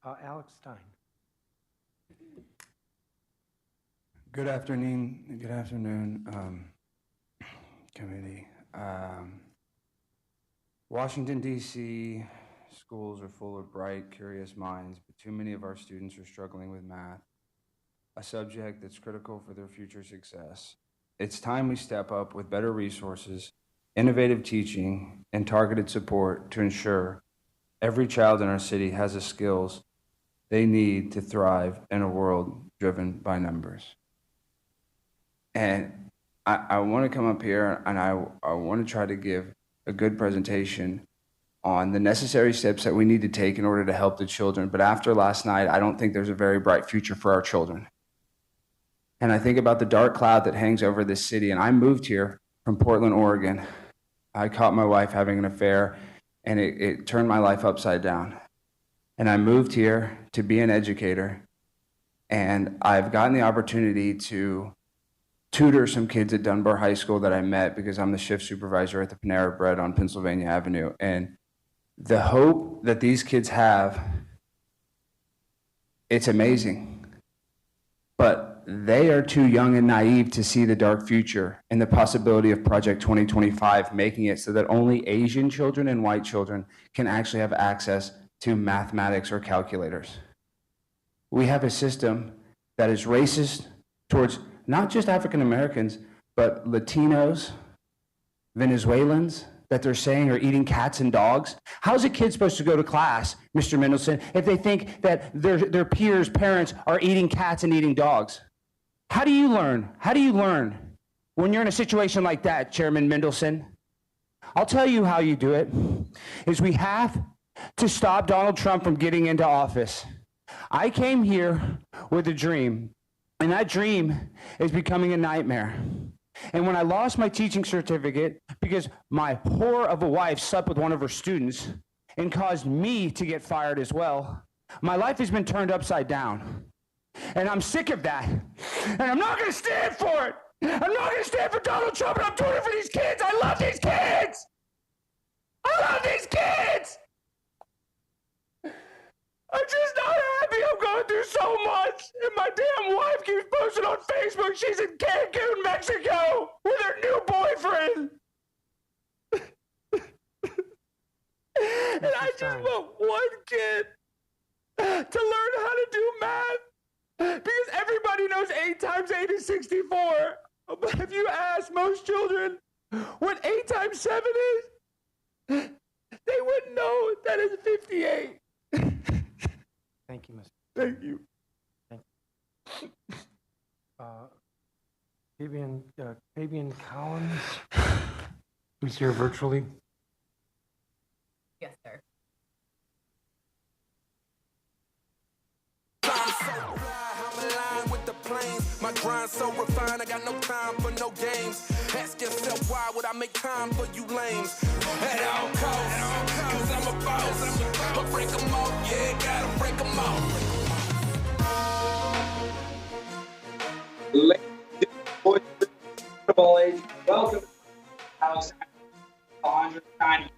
Alex Stein. Good afternoon, committee. Washington, D.C. schools are full of bright, curious minds, but too many of our students are struggling with math, a subject that's critical for their future success. It's time we step up with better resources, innovative teaching, and targeted support to ensure every child in our city has the skills they need to thrive in a world driven by numbers. And I want to come up here and I want to try to give a good presentation on the necessary steps that we need to take in order to help the children. But after last night, I don't think there's a very bright future for our children. And I think about the dark cloud that hangs over this city. And I moved here from Portland, Oregon. I caught my wife having an affair, and it turned my life upside down. And I moved here to be an educator. And I've gotten the opportunity to tutor some kids at Dunbar High School that I met because I'm the shift supervisor at the Panera Bread on Pennsylvania Avenue. And the hope that these kids have, it's amazing. But they are too young and naive to see the dark future and the possibility of Project 2025 making it so that only Asian children and white children can actually have access to mathematics or calculators. We have a system that is racist towards not just African Americans, but Latinos, Venezuelans, that they're saying are eating cats and dogs. How's a kid supposed to go to class, Mr. Mendelson, if they think that their peers' parents are eating cats and eating dogs? How do you learn? How do you learn when you're in a situation like that, Chairman Mendelson? I'll tell you how you do it, is we have to stop Donald Trump from getting into office. I came here with a dream. And that dream is becoming a nightmare. And when I lost my teaching certificate because my whore of a wife slept with one of her students and caused me to get fired as well, my life has been turned upside down. And I'm sick of that. And I'm not going to stand for it. I'm not going to stand for Donald Trump, and I'm doing it for these kids. I love these kids. I love these kids. I'm just not happy. I'm going through so much. And my damn wife keeps posting on Facebook she's in Cancun, Mexico with her new boyfriend. And I just want one kid to learn how to do math. Because everybody knows 8 times 8 is 64. But if you ask most children what 8 times 7 is, they wouldn't know that it's 58. Thank you, Mr. Thank you. Thank you. Fabian Collins, who's here virtually. Yes, sir. My grind so refined, I got no time for no games. Ask yourself why would I make time for you lames? At all costs, cause I'm a boss. But break them off, yeah, gotta break them off. Ladies and boys of all ages, welcome to Alex Stein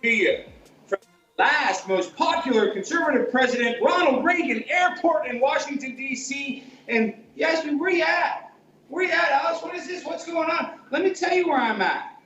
to you from the last most popular conservative president, Ronald Reagan Airport in Washington, D.C. And you ask me, where you at? Where you at, Alex? What is this? What's going on? Let me tell you where I'm at.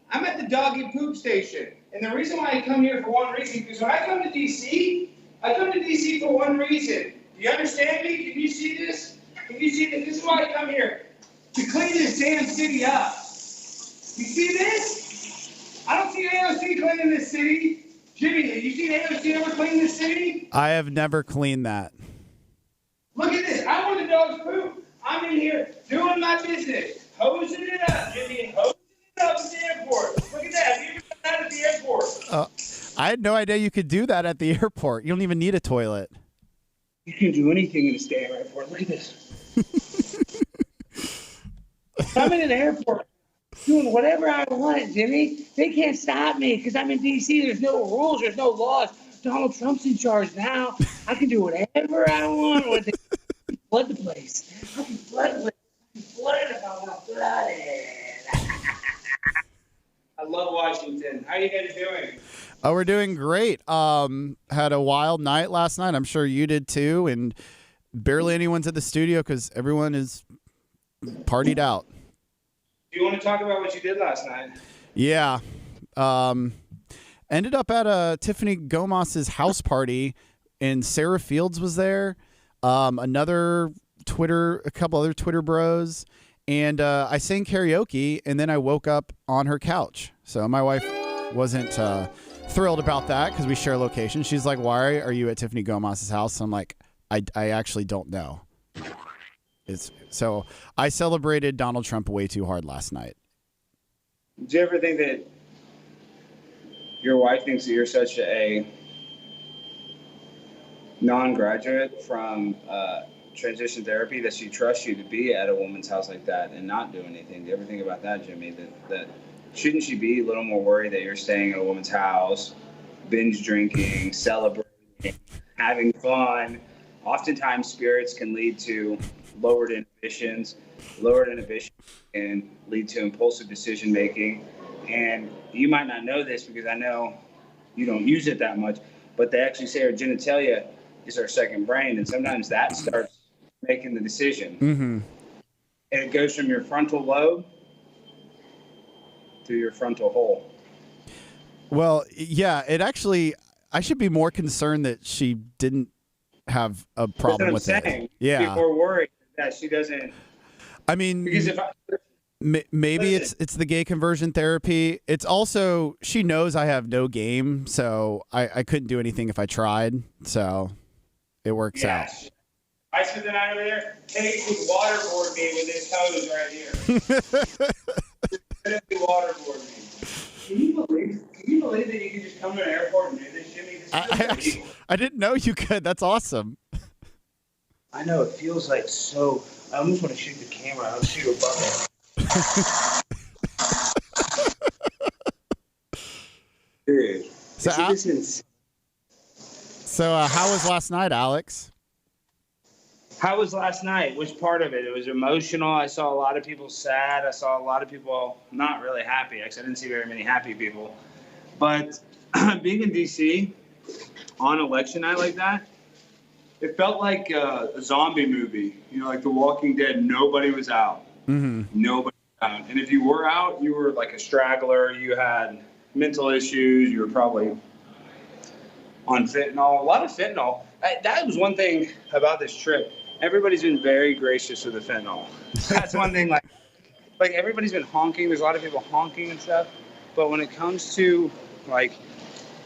I'm at the Doggie poop station. And the reason why I come here for one reason, because when I come to D.C., I come to D.C. for one reason. Do you understand me? Can you see this? Can you see this? This is why I come here. To clean this damn city up. You see this? I don't see AOC cleaning this city. Jimmy, have you seen AOC ever clean this city? I have never cleaned that. Look at this. I want the dog's poop. I'm in here doing my business. Hosing it up, Jimmy. Hosing it up at the airport. Look at that. Have you ever done that at the airport? I had no idea you could do that at the airport. You don't even need a toilet. You can do anything in a damn airport. Look at this. I'm in an airport doing whatever I want, Jimmy. They can't stop me because I'm in D.C. There's no rules. There's no laws. Donald Trump's in charge now. I can do whatever I want with it. Flood the place. I can flood the place. I can flood it if I want to flood it. I love Washington. How you guys doing? Oh, we're doing great. Had a wild night last night. I'm sure you did too. And barely anyone's at the studio because everyone is partied out. Do you want to talk about what you did last night? Yeah. Ended up at Tiffany Gomas's house party, and Sarah Fields was there. A couple other Twitter bros, and I sang karaoke, and then I woke up on her couch. So my wife wasn't thrilled about that because we share location. She's like, "Why are you at Tiffany Gomas's house?" I'm like, I actually don't know. So I celebrated Donald Trump way too hard last night. Do you ever think that your wife thinks that you're such a non-graduate from transition therapy that she trusts you to be at a woman's house like that and not do anything? Do you ever think about that, Jimmy? That shouldn't she be a little more worried that you're staying at a woman's house, binge drinking, celebrating, having fun? Oftentimes, spirits can lead to lowered inhibitions. Lowered inhibition can lead to impulsive decision making. And you might not know this because I know you don't use it that much, but they actually say our genitalia is our second brain, and sometimes that starts making the decision. Mm-hmm. And it goes from your frontal lobe to your frontal hole. Well, yeah, I should be more concerned that she didn't have a problem with That's what I'm it. saying. Yeah. People are worried that she doesn't. I mean, Because maybe it's the gay conversion therapy. It's also, she knows I have no game, so I couldn't do anything if I tried. So it works out. I spent the night over there. Tate would waterboard me with his toes right here. Literally waterboard me. Can you believe that you can just come to an airport and do this, Jimmy? This is I didn't know you could. That's awesome. I know, it feels like so. I almost want to shoot the camera. I'll shoot above it. Dude. So how was last night, Alex? How was last night? Which part of it? It was emotional. I saw a lot of people sad. I saw a lot of people not really happy. Actually, I didn't see very many happy people. But being in D.C. on election night like that, it felt like a zombie movie. You know, like The Walking Dead. Nobody was out. Mm-hmm. Nobody was out. And if you were out, you were like a straggler. You had mental issues. You were probably on fentanyl. A lot of fentanyl. That was one thing about this trip. Everybody's been very gracious with the fentanyl. That's one thing. Like everybody's been honking. There's a lot of people honking and stuff. But when it comes to like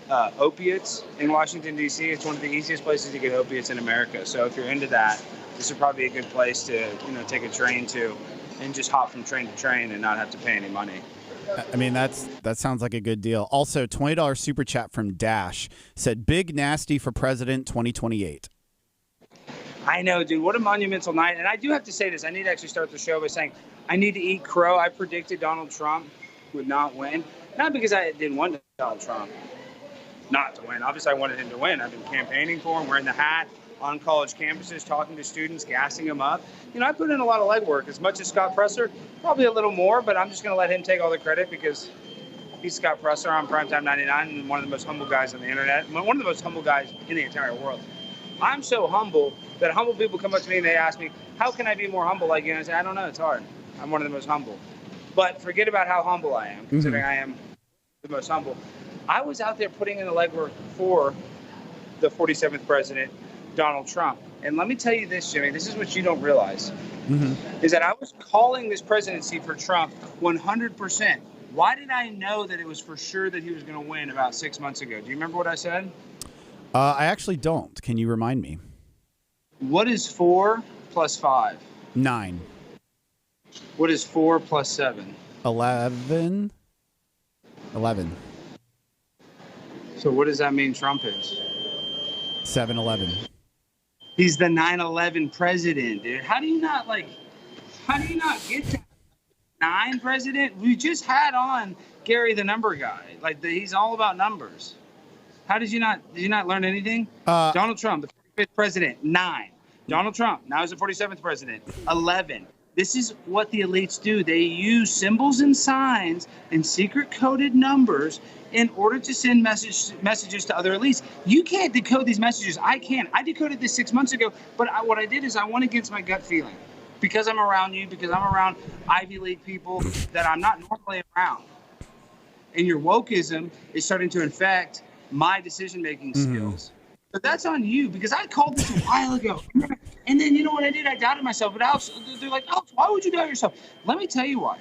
opiates in Washington, D.C., it's one of the easiest places to get opiates in America. So if you're into that, this would probably be a good place to, take a train to and just hop from train to train and not have to pay any money. I mean, that sounds like a good deal. Also, $20 super chat from Dash said, "Big nasty for president 2028." I know, dude. What a monumental night. And I do have to say this. I need to actually start the show by saying I need to eat crow. I predicted Donald Trump would not win. Not because I didn't want Donald Trump not to win. Obviously, I wanted him to win. I've been campaigning for him, wearing the hat, on college campuses, talking to students, gassing them up. I put in a lot of legwork, as much as Scott Presser, probably a little more, but I'm just going to let him take all the credit because he's Scott Presser on Primetime 99 and one of the most humble guys on the internet, one of the most humble guys in the entire world. I'm so humble that humble people come up to me and they ask me, how can I be more humble like you? And I say, I don't know, it's hard. I'm one of the most humble. But forget about how humble I am, considering I am the most humble. I was out there putting in the legwork for the 47th president, Donald Trump. And let me tell you this, Jimmy, this is what you don't realize, is that I was calling this presidency for Trump 100%. Why did I know that it was for sure that he was going to win about 6 months ago? Do you remember what I said? I actually don't. Can you remind me? What is 4 plus 5? 9. What is 4 plus 7? 11. 11. So what does that mean Trump is? 7-11. He's the 9/11 president, dude. How do you not get that? 9 president? We just had on Gary the number guy. He's all about numbers. How did you not learn anything? Donald Trump, the 45th president, 9. Donald Trump, now he's the 47th president, 11. This is what the elites do. They use symbols and signs and secret coded numbers in order to send messages to other elites. You can't decode these messages. I can. I decoded this 6 months ago, but what I did is I went against my gut feeling. Because I'm around you, because I'm around Ivy League people that I'm not normally around. And your wokeism is starting to infect my decision-making skills. But that's on you, because I called this a while ago. And then you know what I did? I doubted myself. But Alex, they're like, Alex, why would you doubt yourself? Let me tell you why.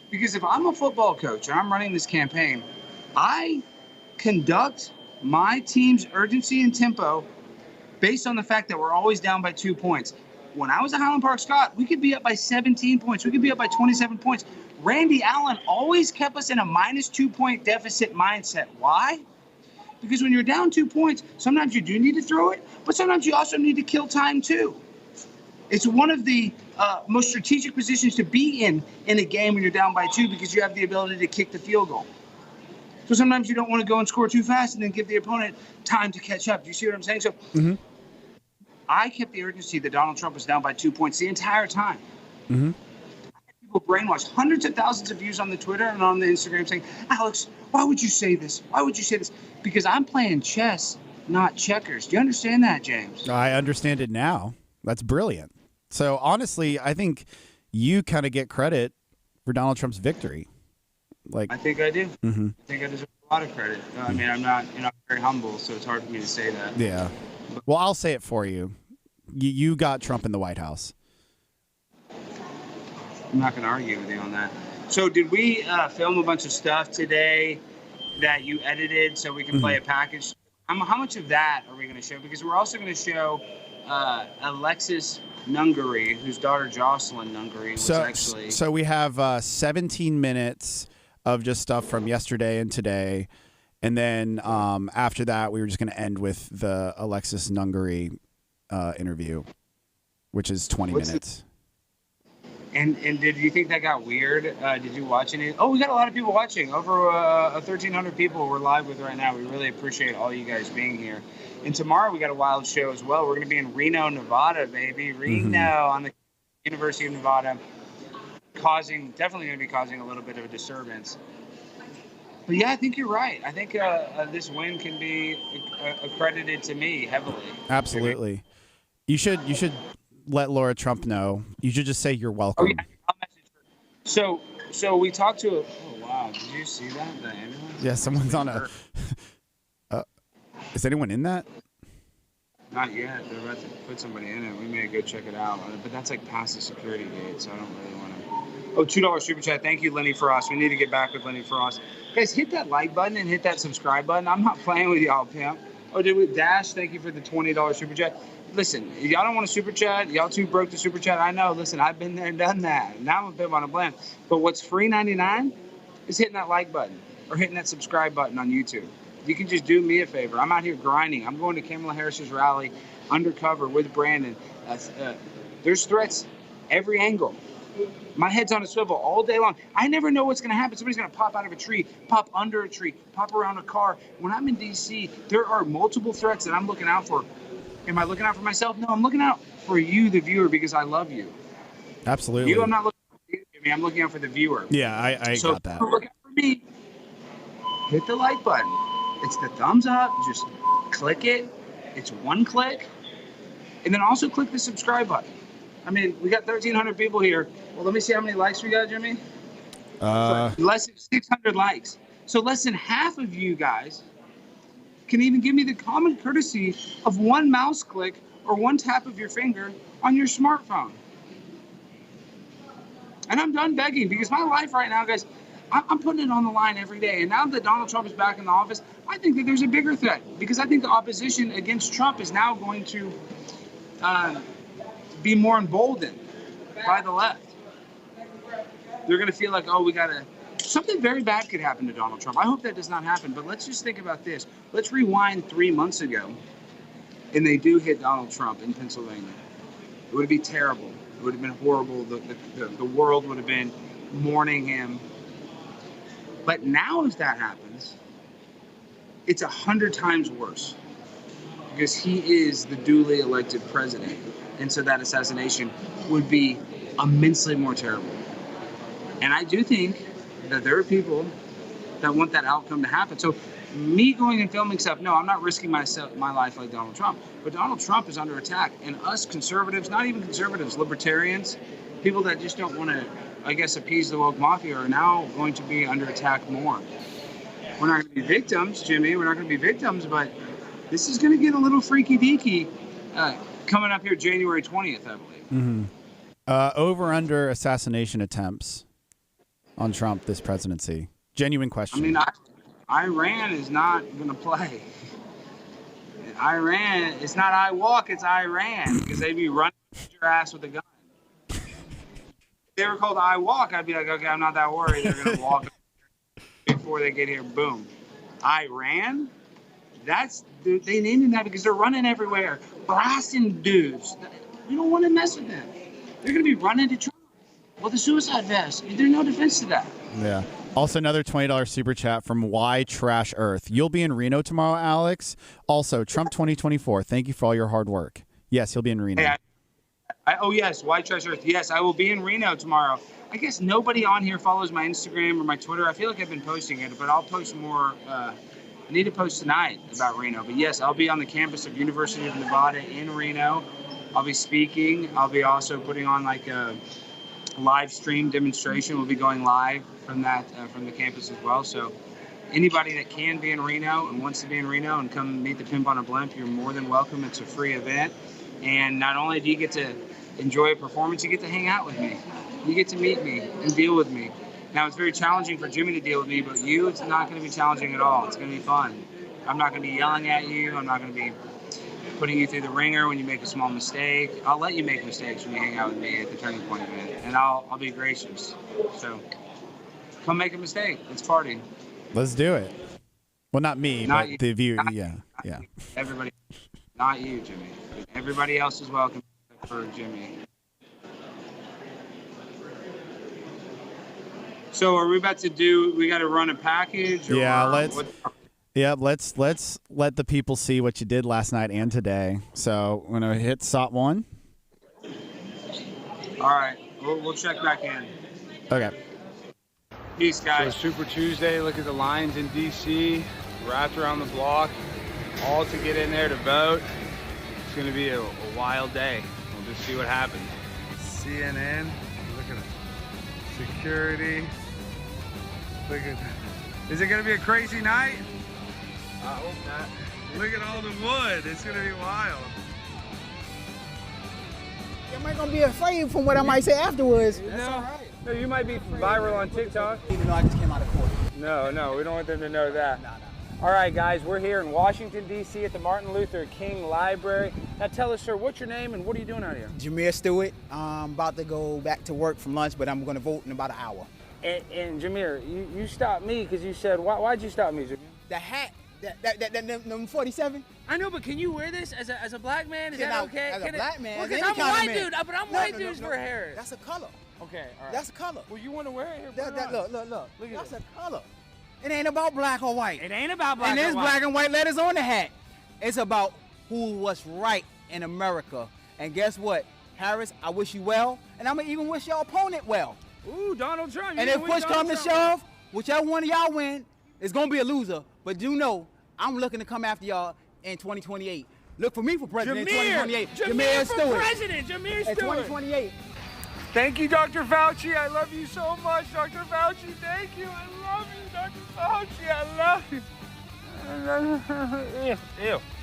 Because if I'm a football coach and I'm running this campaign, I conduct my team's urgency and tempo based on the fact that we're always down by 2 points. When I was at Highland Park Scott, we could be up by 17 points. We could be up by 27 points. Randy Allen always kept us in a minus 2 point deficit mindset. Why? Because when you're down 2 points, sometimes you do need to throw it, but sometimes you also need to kill time too. It's one of the most strategic positions to be in a game when you're down by 2, because you have the ability to kick the field goal. So sometimes you don't want to go and score too fast and then give the opponent time to catch up. Do you see what I'm saying? So I kept the urgency that Donald Trump was down by 2 points the entire time. People brainwashed. Hundreds of thousands of views on the Twitter and on the Instagram saying, Alex, why would you say this? Why would you say this? Because I'm playing chess, not checkers. Do you understand that, James? I understand it now. That's brilliant. So honestly, I think you kind of get credit for Donald Trump's victory. I think I do. I think I deserve a lot of credit. I mean, I'm not, very humble, so it's hard for me to say that. Yeah. Well, I'll say it for you. You got Trump in the White House. I'm not going to argue with you on that. So did we film a bunch of stuff today that you edited so we can play a package? How much of that are we going to show? Because we're also going to show Alexis Nungaray, whose daughter Jocelyn Nungaray was actually... So we have 17 minutes of just stuff from yesterday and today. And then after that, we were just going to end with the Alexis Nungaray interview, which is 20 minutes. And did you think that got weird? Did you watch any? Oh, we got a lot of people watching. Over 1,300 people we're live with right now. We really appreciate all you guys being here. And tomorrow we got a wild show as well. We're going to be in Reno, Nevada, baby. Reno on the University of Nevada. Definitely going to be causing a little bit of a disturbance. But yeah, I think you're right. I think this win can be accredited to me heavily. Absolutely. You should let Laura Trump know. You should just say you're welcome. Oh, yeah. I'll message her. So we talked to oh wow, did you see that? The ambulance? Yeah, someone's on a is anyone in that? Not yet. They're about to put somebody in it. We may go check it out. But that's like past the security gate, so I don't really want to. Oh, $2 super chat. Thank you, Lenny Frost. We need to get back with Lenny Frost. Guys, hit that like button and hit that subscribe button. I'm not playing with y'all, pimp. Oh, did we? Dash, thank you for the $20 super chat. Listen, y'all don't want to super chat. Y'all too broke to super chat. I know. Listen, I've been there and done that. Now I'm a bit on a blend. But what's free 99 is hitting that like button or hitting that subscribe button on YouTube. You can just do me a favor. I'm out here grinding. I'm going to Kamala Harris's rally undercover with Brandon. There's threats every angle. My head's on a swivel all day long. I never know what's going to happen. Somebody's going to pop out of a tree, pop under a tree, pop around a car. When I'm in D.C., there are multiple threats that I'm looking out for. Am I looking out for myself? No, I'm looking out for you, the viewer, because I love you. Absolutely. I'm not looking for you, Jimmy. I'm looking out for the viewer. Yeah, I got that. So look out for me. Hit the like button. It's the thumbs up. Just click it. It's one click. And then also click the subscribe button. I mean, we got 1,300 people here. Well, let me see how many likes we got, Jimmy. Less than 600 likes. So less than half of you guys can even give me the common courtesy of one mouse click or one tap of your finger on your smartphone. And I'm done begging, because my life right now, guys, I'm putting it on the line every day. And now that Donald Trump is back in the office, I think that there's a bigger threat, because I think the opposition against Trump is now going to be more emboldened by the left. They're going to feel like, oh, something very bad could happen to Donald Trump. I hope that does not happen, but let's just think about this. Let's rewind 3 months ago, and they do hit Donald Trump in Pennsylvania. It would be terrible. It would have been horrible. The world would have been mourning him. But now if that happens, it's 100 times worse, because he is the duly elected president. And so that assassination would be immensely more terrible. And I do think that there are people that want that outcome to happen. So me going and filming stuff, no, I'm not risking my life like Donald Trump. But Donald Trump is under attack. And us conservatives, not even conservatives, libertarians, people that just don't want to, I guess, appease the woke mafia are now going to be under attack more. We're not going to be victims, Jimmy. We're not going to be victims, but this is going to get a little freaky deaky coming up here January 20th, I believe. Mm-hmm. Over under assassination attempts on Trump this presidency. Genuine question. I mean, Iran is not going to play. Iran, it's not I walk, it's Iran, because they be running your ass with a gun. If they were called I walk, I'd be like, okay, I'm not that worried. They're going to walk before they get here. Boom. Iran? They named him that because they're running everywhere, blasting dudes. We don't want to mess with them. They're going to be running to Trump. Well, the suicide vest, there's no defense to that. Yeah. Also, another $20 super chat from Why Trash Earth. You'll be in Reno tomorrow, Alex. Also, Trump 2024. Thank you for all your hard work. Yes, he'll be in Reno. Hey, oh, yes, Why Trash Earth. Yes, I will be in Reno tomorrow. I guess nobody on here follows my Instagram or my Twitter. I feel like I've been posting it, but I'll post more. I need to post tonight about Reno. But yes, I'll be on the campus of University of Nevada in Reno. I'll be speaking. I'll be also putting on like a live stream demonstration. We'll be going live from that from the campus as well. So anybody that can be in Reno and wants to be in Reno and come meet the Pimp on a Blimp, you're more than welcome. It's a free event. And not only do you get to enjoy a performance, you get to hang out with me. You get to meet me and deal with me. Now, it's very challenging for Jimmy to deal with me, but you, it's not going to be challenging at all. It's going to be fun. I'm not going to be yelling at you. I'm not going to be putting you through the ringer when you make a small mistake. I'll let you make mistakes when you hang out with me at the Turning Point event, and I'll be gracious. So come make a mistake. Let's party. Let's do it. Well, not me, Not but you. the viewer. Not Yeah. you. Everybody. Not you, Jimmy. Everybody else is welcome for Jimmy. So are we about to we got to run a package? Or Yeah, let's let the people see what you did last night and today. So I'm going to hit SOT 1. All right. We'll check back in. Okay. Peace, guys. So Super Tuesday, look at the lines in D.C., wrapped around the block, all to get in there to vote. It's going to be a wild day. We'll just see what happens. CNN, look at it. Security. Look at that. Is it going to be a crazy night? I hope not. Look at all the wood. It's going to be wild. Am I gonna be afraid from what I might say afterwards? No, you might be viral on TikTok. Even though I just came out of court. No, we don't want them to know that. All right, guys, we're here in Washington, D.C. at the Martin Luther King Library. Now tell us, sir, what's your name and what are you doing out here? Jameer Stewart. I'm about to go back to work from lunch, but I'm gonna vote in about an hour. And Jameer, you stopped me because you said, why'd you stop me, Jameer? The hat, them 47? I know, but can you wear this as a black man? Is Can that I- okay? as a black man, Well, as because any I'm kind of white man. dude, but I'm white dudes for Harris. That's a color. Okay, all right. That's a color. Well, you want to wear it here? Put it on. Look. Look at That's this. a color. It ain't about black or white. It ain't about black And or there's white. black and white letters on the hat. It's about what's right in America. And guess what? Harris, I wish you well. And I'm going to even wish your opponent well. Ooh, Donald Trump. And if push come to shove, whichever one of y'all win, it's going to be a loser. But do know, I'm looking to come after y'all in 2028. Look for me for president in 2028. Jameer for president. Jameer In Stewart. 2028. Thank you, Dr. Fauci. I love you so much, Dr. Fauci. Thank you. I love you, Dr. Fauci. I love you.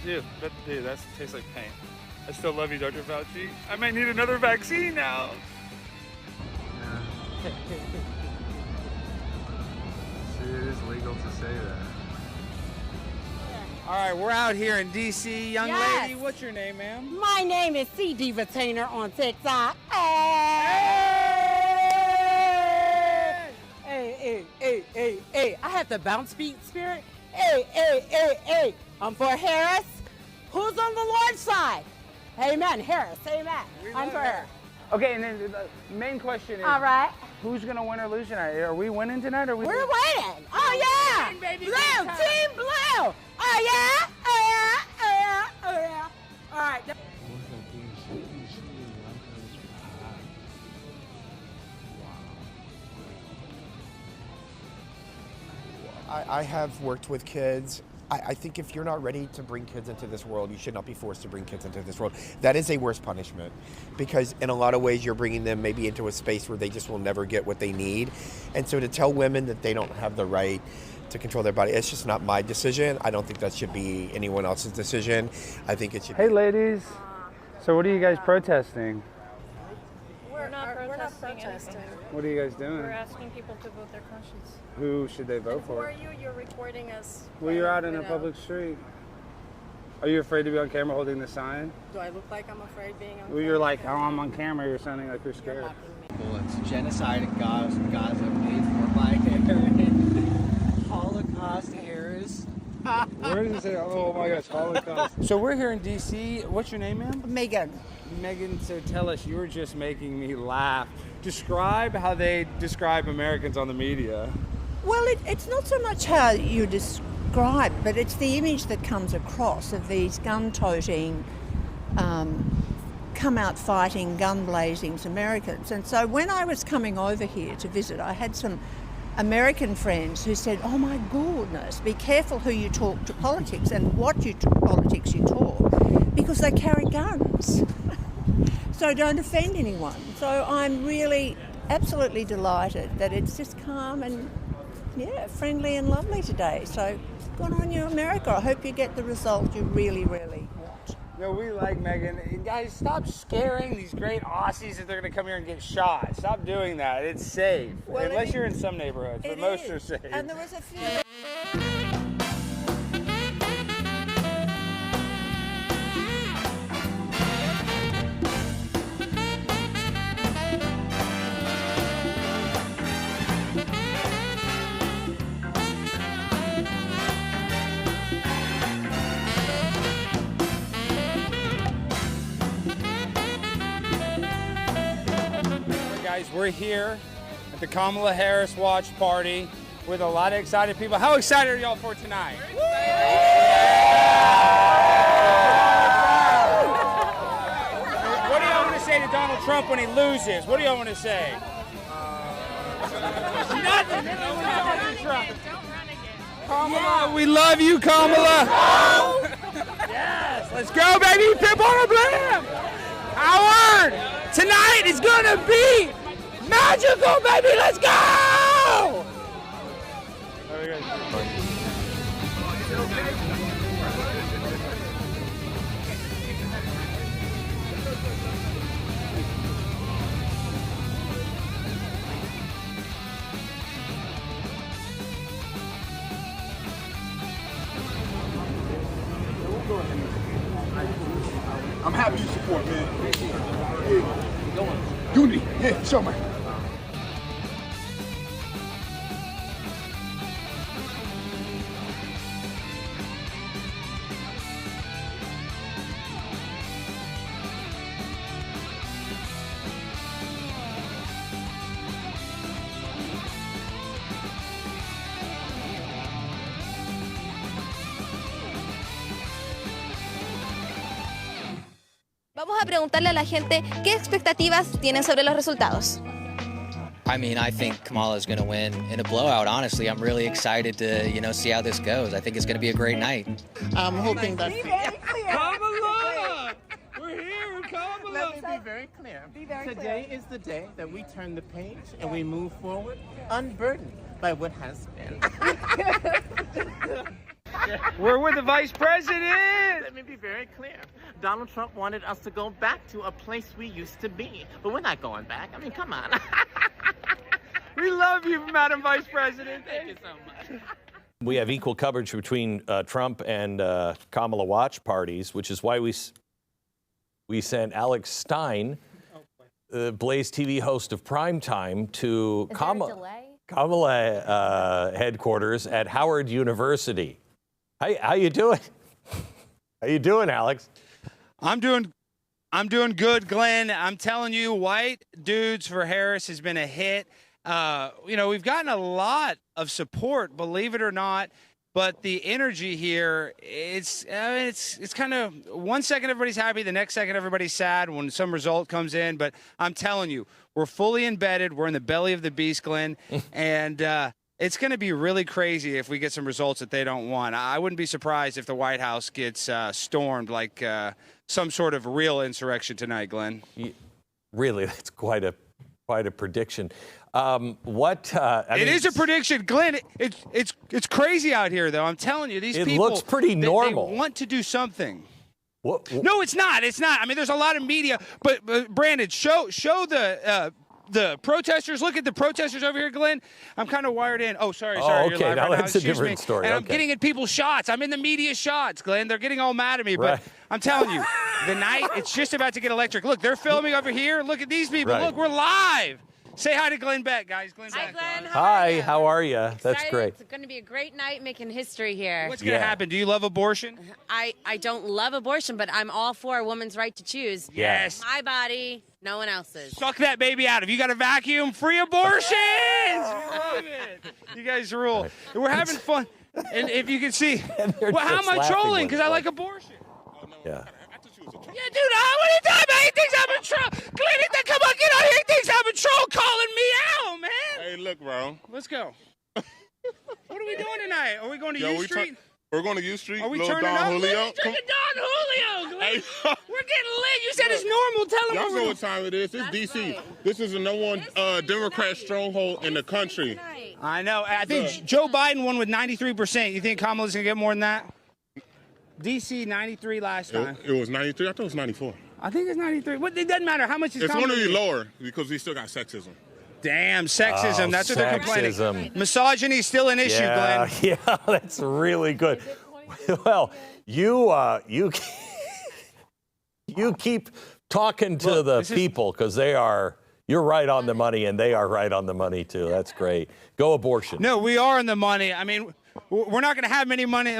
Ew. That tastes like pain. I still love you, Dr. Fauci. I might need another vaccine now. See, it is legal to say that. All right, we're out here in D.C. Young Yes. lady, what's your name, ma'am? My name is CD Retainer on TikTok. Hey. I have the bounce beat spirit. Hey. I'm for Harris. Who's on the Lord's side? Amen, Harris, amen. I'm for Harris. Okay, and then the main question is, All right. who's going to win or lose tonight? Are we winning tonight? Or We're winning. Oh, yeah. Winning, baby, Blue, big time. Team Blue. Oh, yeah. All right. I have worked with kids. I think if you're not ready to bring kids into this world, you should not be forced to bring kids into this world. That is a worse punishment, because in a lot of ways you're bringing them maybe into a space where they just will never get what they need. And so to tell women that they don't have the right to control their body, it's just not my decision. I don't think that should be anyone else's decision. I think it should Hey, be. ladies. So what are you guys protesting? We're not protesting. What are you guys doing? We're asking people to vote their conscience. Who should they vote Who are for? you? You're recording us. Well, you're out in a public street. Are you afraid to be on camera holding the sign? Do I look like I'm afraid being on Well, you're like, oh, I'm on camera. You're sounding like you're scared. Well, it's genocide in Gaza paid for by Harris. Holocaust Harris. Where does it say, oh my gosh, Holocaust? So we're here in D.C. What's your name, ma'am? Megan. Megan, so tell us, you were just making me laugh. Describe how they describe Americans on the media. Well, it's not so much how you describe, but it's the image that comes across of these gun-toting, come-out fighting, gun-blazing Americans. And so when I was coming over here to visit, I had some American friends who said, oh my goodness, be careful who you talk to politics and what politics you talk, because they carry guns. So don't offend anyone. So I'm really absolutely delighted that it's just calm and friendly and lovely today. So good on you, America. I hope you get the result you really, really want. No, we like Megan. Guys, stop scaring these great Aussies that they're going to come here and get shot. Stop doing that. It's safe. Well, unless you're in some neighborhoods, but most are safe. And there was a few... Guys, we're here at the Kamala Harris watch party with a lot of excited people. How excited are y'all for tonight? What do y'all want to say to Donald Trump when he loses? What do y'all want to say? Nothing. Kamala, we love you, Kamala. Yes, let's go, baby. Pip on a blam. Howard, tonight is gonna be magical, baby. Let's go. I'm happy to support, man. Unity, yeah, show me. Vamos a preguntarle a la gente qué expectativas tienen sobre los resultados. I mean, I think Kamala is going to win in a blowout. Honestly, I'm really excited to, see how this goes. I think it's going to be a great night. I'm hoping that... Kamala! We're here, Kamala! Let me be very clear. Today is the day that we turn the page and we move forward, unburdened by what has been. We're with the vice president! Let me be very clear. Donald Trump wanted us to go back to a place we used to be, but we're not going back. I mean, come on. We love you, Madam Vice President. Thank you so much. We have equal coverage between Trump and Kamala watch parties, which is why we sent Alex Stein, the Blaze TV host of Primetime, to Kamala headquarters at Howard University. How you doing? How you doing, Alex? I'm doing good, Glenn. I'm telling you, White Dudes for Harris has been a hit. We've gotten a lot of support, believe it or not, but the energy here, it's kind of 1 second everybody's happy, the next second everybody's sad when some result comes in. But I'm telling you, we're fully embedded. We're in the belly of the beast, Glenn. And It's going to be really crazy if we get some results that they don't want. I wouldn't be surprised if the White House gets stormed like some sort of real insurrection tonight, Glenn. Really, that's quite a prediction. It is a prediction, Glenn. It's crazy out here, though. I'm telling you, these people. It looks pretty normal. They want to do something. What? No, it's not. It's not. I mean, there's a lot of media, but Brandon, show the protesters. Look at the protesters over here, Glenn. I'm kind of wired in. Oh, sorry. Oh, You're okay. live Now right that's a Excuse different me. story. And I'm Okay. getting at people's shots. I'm in the media shots, Glenn. They're getting all mad at me, but Right. I'm telling you, the night it's just about to get electric. Look, they're filming over here. Look at these people. Right. Look, we're live. Say hi to Glenn Beck, guys. Glenn Beck. Glenn. Hi, how are you? That's Excited. great. It's going to be a great night making history here. What's going to happen? Do you love abortion? I don't love abortion, but I'm all for a woman's right to choose. Yes. My body, no one else's. Suck that baby out. If you got a vacuum, free abortions. Love it. You guys rule. We're having fun. And if you can see, well, how am I trolling? Because I like abortion. Yeah. Yeah, dude, what are you talking about? He thinks I'm a troll. Glenn, come on, get out here. He thinks I'm a troll calling me out, man. Hey, look, bro. Let's go. What are we doing tonight? Are we going to U Street? We're going to U Street. Are we Little turning Don up? Julio. Let's drink a Don Julio, Glenn. We're getting lit. You said it's normal. Tell them Y'all what know we're what time it is. It's D.C. This is the #1 Democrat stronghold in the country. I know. I think Joe Biden won with 93%. You think Kamala's going to get more than that? D.C. 93 last time. It was 93. I thought it was 94. I think it's 93. It doesn't matter. How much is It's going to Kamala? be lower because we still got sexism. Damn, sexism. Oh, That's what they're complaining. sexism. Misogyny is still an issue, Glenn. Yeah, that's really good. Well, you keep talking to the people because you're right on the money and they are right on the money too. That's great. Go abortion. No, we are on the money. I mean, we're not going to have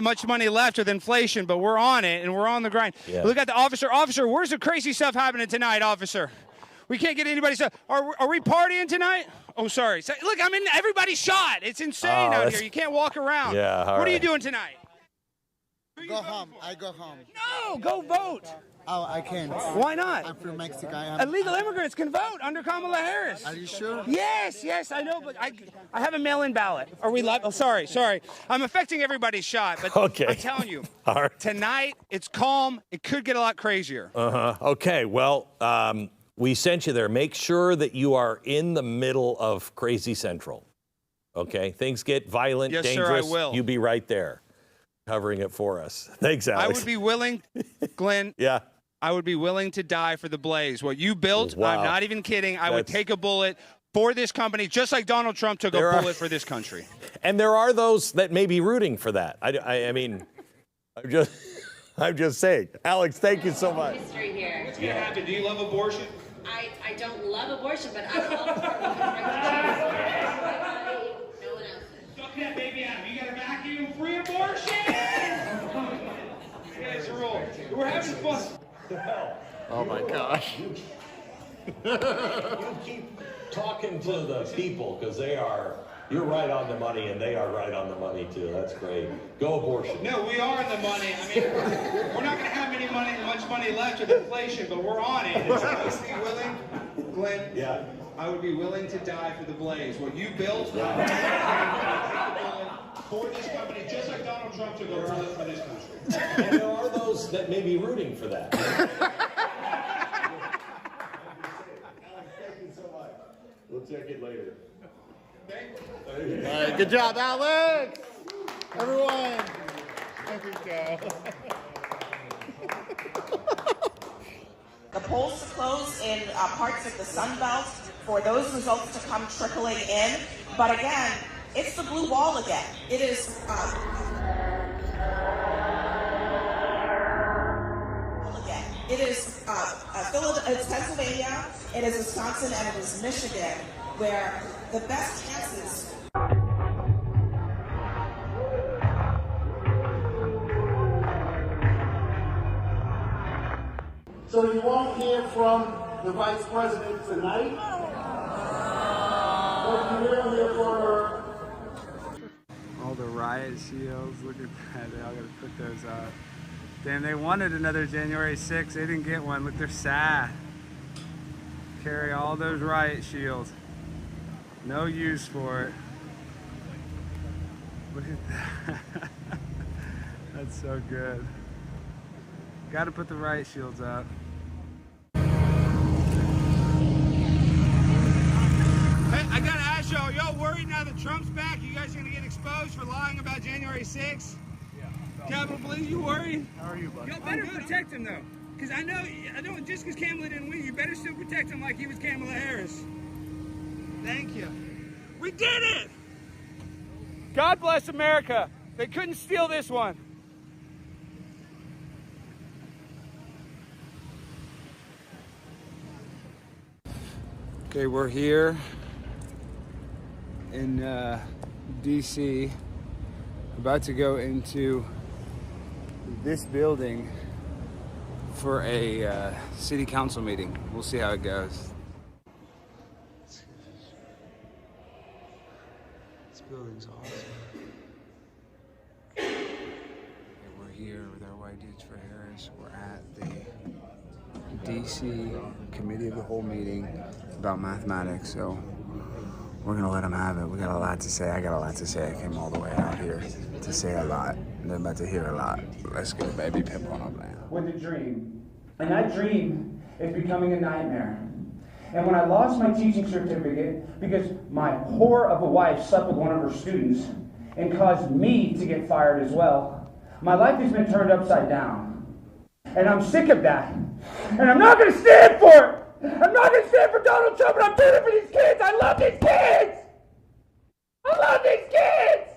much money left with inflation, but we're on it and we're on the grind. Yeah. Look at the officer. Officer, where's the crazy stuff happening tonight, officer? We can't get anybody's stuff. Are we partying tonight? Oh, sorry. Look, everybody's shot. It's insane out here. You can't walk around. Yeah, all What are you right. doing tonight? Go home. I go home. No, go vote. Oh, I can't. Why not? I'm from Mexico. Illegal immigrants can vote under Kamala Harris. Are you sure? Yes, I know, but I have a mail-in ballot. Are we live? Oh, sorry. I'm affecting everybody's shot, but Okay. I'm telling you, All right. tonight it's calm. It could get a lot crazier. Okay. Well, we sent you there. Make sure that you are in the middle of Crazy Central. Okay. Things get violent, Yes, sir, dangerous. I will. You be right there, covering it for us. Thanks, Alex. I would be willing, Glenn. Yeah. I would be willing to die for the blaze. What you built, Wow. I'm not even kidding. I would That's- take a bullet for this company, just like Donald Trump took a bullet for this country. And there are those that may be rooting for that. I mean, I'm just saying. Alex, thank you so much. History here. What's going to happen? Do you love abortion? I don't love abortion, but I'm all for a woman's right to choose. No one else's. Suck that baby out. You got a vacuum, free abortion. You guys rule. We're having fun. Oh my gosh. You keep talking to the people because you're right on the money and they are right on the money too. That's great. Go abortion. No, we are in the money. I mean, we're not going to have much money left with inflation, but we're on it. And so I would be willing, Glenn. Yeah. I would be willing to die for the blaze. What you built, for this company, just like Donald Trump took a bullet for this country. And there are those that may be rooting for that. Alex, thank you so much. We'll check it later. All right, good job, Alex. Everyone. There we go. The polls to close in parts of the Sun Belt for those results to come trickling in. But again, it's the blue wall again. It is it's Pennsylvania, it is Wisconsin, and it is Michigan, where the best chances. So you won't hear from the vice president tonight. But you will hear from her. All the riot shields, look at that. They all gotta put those up. Damn, they wanted another January 6th. They didn't get one. Look, they're sad. Carry all those riot shields. No use for it. Look at that. That's so good. Got to put the riot shields up. Hey, I gotta ask y'all, y'all worried now that Trump's back? You guys gonna get exposed for lying about January 6th? Yeah. Capitol Police, you worried? How are you, buddy? Y'all better protect him though. Because I know just because Kamala didn't win, you better still protect him like he was Kamala Harris. Thank you. We did it! God bless America. They couldn't steal this one. Okay, we're here in DC, about to go into this building for a city council meeting. We'll see how it goes. This building's awesome. Okay, we're here with our white dudes for Harris. We're at the DC Committee of the Whole meeting about mathematics, so we're gonna let them have it. We got a lot to say. I got a lot to say. I came all the way out here to say a lot. They're about to hear a lot. Let's get a baby pimp on up now. With a dream, and that dream is becoming a nightmare. And when I lost my teaching certificate because my whore of a wife slept with one of her students and caused me to get fired as well, my life has been turned upside down. And I'm sick of that. And I'm not going to stand for it. I'm not going to stand for Donald Trump, and I'm doing it for these kids. I love these kids. I love these kids.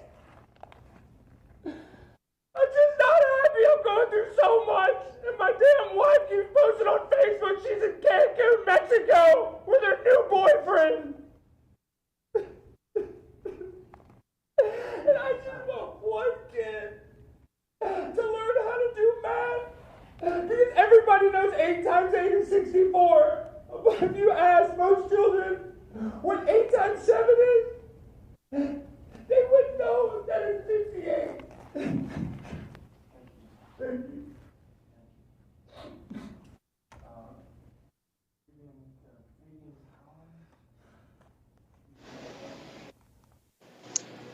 I'm just not happy. I'm going through so much. And my damn wife keeps posting on Facebook she's in Cancun, Mexico, with her new boyfriend. And I just want one kid to learn how to do math. Because everybody knows 8 times 8 is 64. But if you ask most children what 8 times 7 is, they wouldn't know that it's 58. Thank you.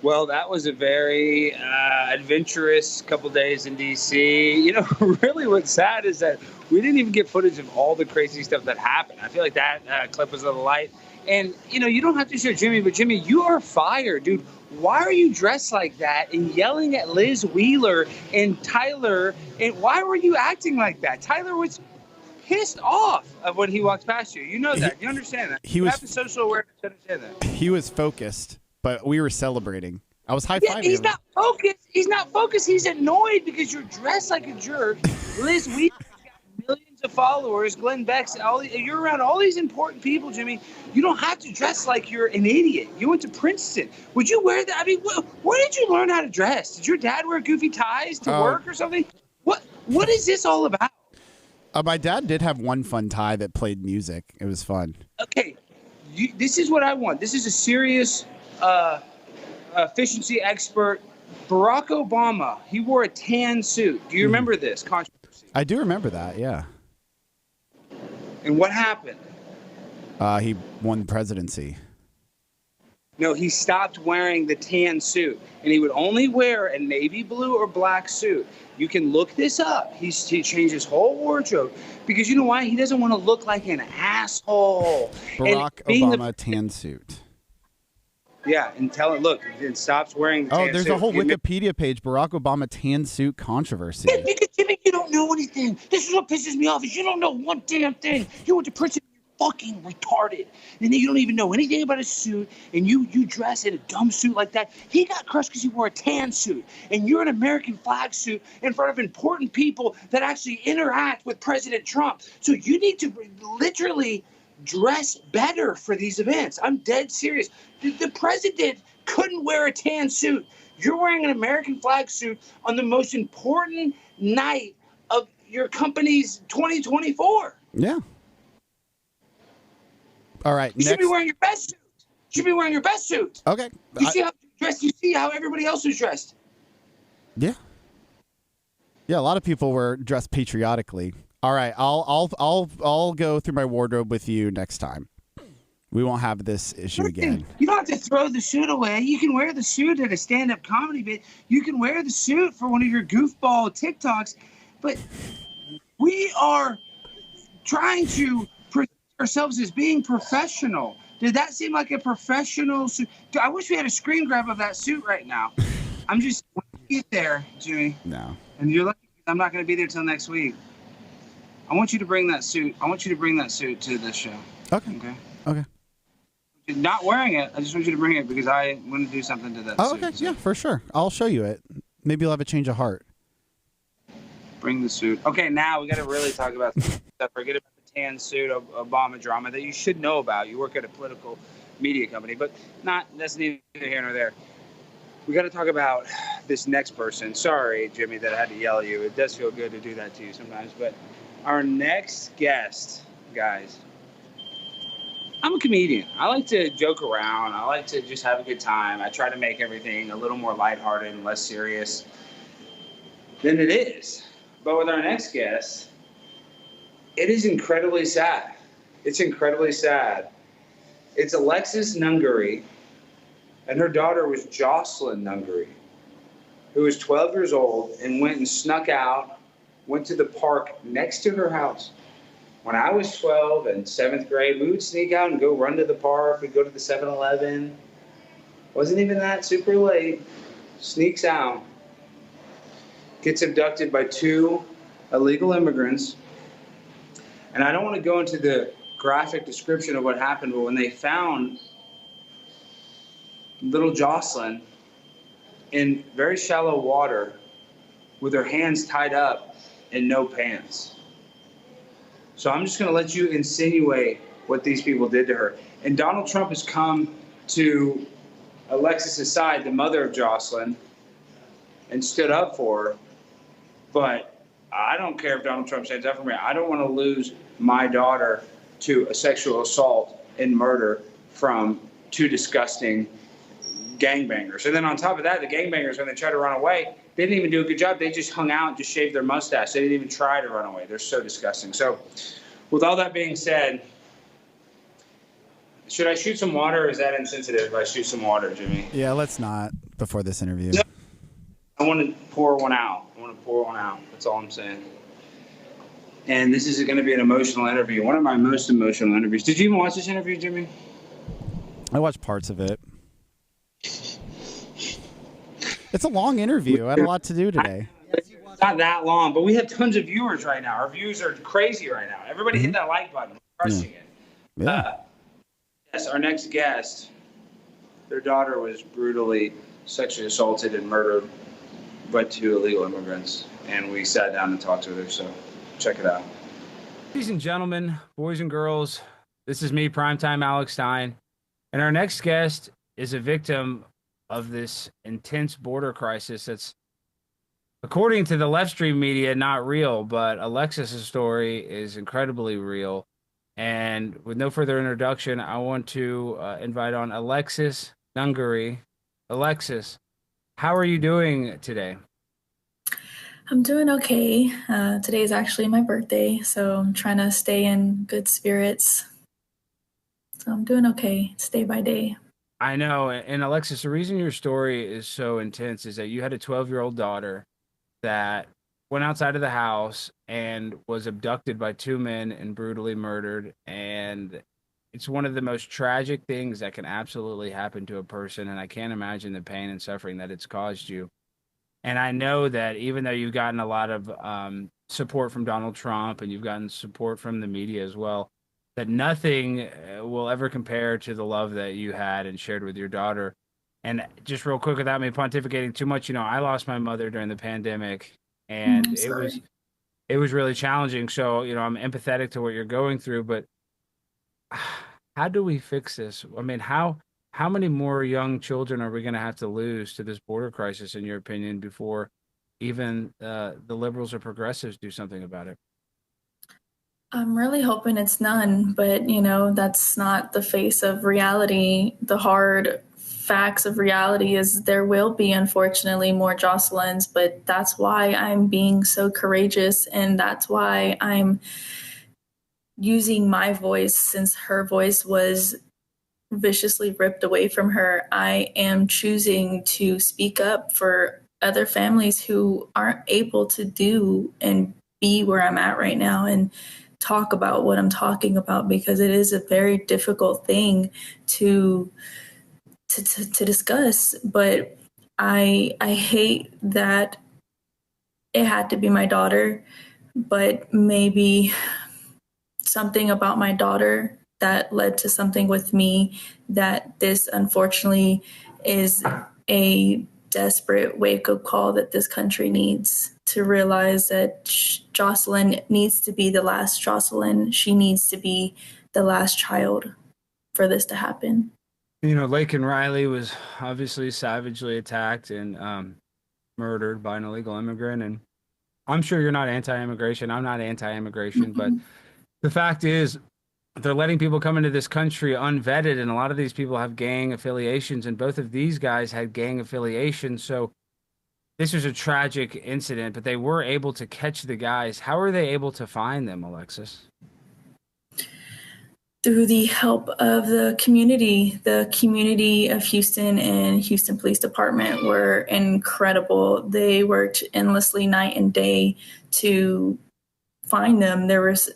Well, that was a very adventurous couple days in D.C. You know, really what's sad is that we didn't even get footage of all the crazy stuff that happened. I feel like that clip was a little light. And, you know, you don't have to show Jimmy, but Jimmy, you are fired, dude. Why are you dressed like that and yelling at Liz Wheeler and Tyler? And why were you acting like that? Tyler was pissed off of when he walked past you. You know that. You understand that. You have the social awareness to understand that. He was focused, but we were celebrating. I was high-fiving him. He's not focused. He's not focused. He's annoyed because you're dressed like a jerk. Liz Wheeler's got millions of followers. Glenn Beck's. You're around all these important people, Jimmy. You don't have to dress like you're an idiot. You went to Princeton. Would you wear that? I mean, where did you learn how to dress? Did your dad wear goofy ties to work or something? What is this all about? My dad did have one fun tie that played music. It was fun. Okay, this is what I want. This is a serious efficiency expert. Barack Obama, he wore a tan suit. Do you remember this controversy? I do remember that, yeah. And what happened? He won the presidency. No, he stopped wearing the tan suit, and he would only wear a navy blue or black suit. You can look this up. He changed his whole wardrobe because you know why? He doesn't want to look like an asshole. Barack Obama tan suit. Yeah, and tell it, look, it stops wearing the tan suit. Oh, there's a whole Wikipedia page, Barack Obama tan suit controversy. Yeah, because Jimmy, you don't know anything. This is what pisses me off, is you don't know one damn thing. You went to Princeton. Fucking retarded, and then you don't even know anything about his suit, and you dress in a dumb suit like that. He got crushed because he wore a tan suit, and you're an American flag suit in front of important people that actually interact with President Trump. So you need to literally dress better for these events. I'm dead serious. The president couldn't wear a tan suit. You're wearing an American flag suit on the most important night of your company's 2024. Yeah. All right. You should be wearing your best suit. You should be wearing your best suit. Okay. You see how you're dressed. You see how everybody else is dressed. Yeah. Yeah. A lot of people were dressed patriotically. All right. I'll go through my wardrobe with you next time. We won't have this issue again. You don't have to throw the suit away. You can wear the suit at a stand-up comedy bit. You can wear the suit for one of your goofball TikToks. But we are trying to present ourselves as being professional. Did that seem like a professional suit? I wish we had a screen grab of that suit right now. I'm just get there, Jimmy. No. And you're lucky I'm not going to be there till next week. I want you to bring that suit. I want you to bring that suit to this show. Okay. Okay. Not wearing it. I just want you to bring it because I want to do something to that Oh, suit. okay. Yeah, for sure. I'll show you it. Maybe you'll have a change of heart. Bring the suit. Okay, now we got to really talk about stuff. Forget about the tan suit of Obama drama that you should know about. You work at a political media company, but that's neither here nor there. We got to talk about this next person. Sorry, Jimmy, that I had to yell at you. It does feel good to do that to you sometimes. But our next guest, guys, I'm a comedian. I like to joke around. I like to just have a good time. I try to make everything a little more lighthearted and less serious than it is. But with our next guest, it is incredibly sad. It's incredibly sad. It's Alexis Nungaray, and her daughter was Jocelyn Nungaray, who was 12 years old and went and snuck out, went to the park next to her house. When I was 12 and 7th grade, we would sneak out and go run to the park. We'd go to the 7-Eleven. Wasn't even that super late. Sneaks out. Gets abducted by 2 illegal immigrants. And I don't want to go into the graphic description of what happened, but when they found little Jocelyn in very shallow water with her hands tied up and no pants. So I'm just going to let you insinuate what these people did to her. And Donald Trump has come to Alexis's side, the mother of Jocelyn, and stood up for her. But I don't care if Donald Trump stands up for me. I don't want to lose my daughter to a sexual assault and murder from 2 disgusting gangbangers. And then on top of that, the gangbangers, when they tried to run away, they didn't even do a good job. They just hung out and just shaved their mustache. They didn't even try to run away. They're so disgusting. So with all that being said, should I shoot some water or is that insensitive if I shoot some water, Jimmy? Yeah, let's not before this interview. I want to pour one out. That's all I'm saying. And this is going to be an emotional interview. One of my most emotional interviews. Did you even watch this interview, Jimmy? I watched parts of it. It's a long interview. I had a lot to do today. It's not that long, but we have tons of viewers right now. Our views are crazy right now. Everybody hit that like button. We're crushing it. Yeah. Yes, our next guest, their daughter was brutally sexually assaulted and murdered by 2 illegal immigrants. And we sat down and talked to her, so check it out. Ladies and gentlemen, boys and girls, this is me, Primetime Alex Stein. And our next guest is a victim of this intense border crisis that's, according to the left stream media, not real, but Alexis' story is incredibly real. And with no further introduction, I want to invite on Alexis Nungaray. Alexis, how are you doing today? I'm doing okay. Today is actually my birthday, so I'm trying to stay in good spirits. So I'm doing okay. It's day by day. I know. And Alexis, the reason your story is so intense is that you had a 12-year-old daughter that went outside of the house and was abducted by 2 men and brutally murdered. And it's one of the most tragic things that can absolutely happen to a person. And I can't imagine the pain and suffering that it's caused you. And I know that even though you've gotten a lot of support from Donald Trump and you've gotten support from the media as well, that nothing will ever compare to the love that you had and shared with your daughter. And just real quick, without me pontificating too much, I lost my mother during the pandemic, and it was really challenging. So, I'm empathetic to what you're going through, but how do we fix this? I mean, how many more young children are we going to have to lose to this border crisis, in your opinion, before even the liberals or progressives do something about it? I'm really hoping it's none, but that's not the face of reality. The hard facts of reality is there will be, unfortunately, more Jocelyn's, but that's why I'm being so courageous, and that's why I'm using my voice, since her voice was viciously ripped away from her, I am choosing to speak up for other families who aren't able to do and be where I'm at right now and talk about what I'm talking about, because it is a very difficult thing to discuss. But I hate that it had to be my daughter, but maybe something about my daughter that led to something with me, that this unfortunately is a desperate wake-up call that this country needs to realize that Jocelyn needs to be the last Jocelyn. She needs to be the last child for this to happen. You know, Laken Riley was obviously savagely attacked and murdered by an illegal immigrant. And I'm sure you're not anti-immigration. I'm not anti-immigration, but the fact is they're letting people come into this country unvetted, and a lot of these people have gang affiliations, and both of these guys had gang affiliations. So this was a tragic incident, but they were able to catch the guys. How are they able to find them, Alexis? Through the help of the community of Houston and Houston Police Department were incredible. They worked endlessly night and day to find them. There was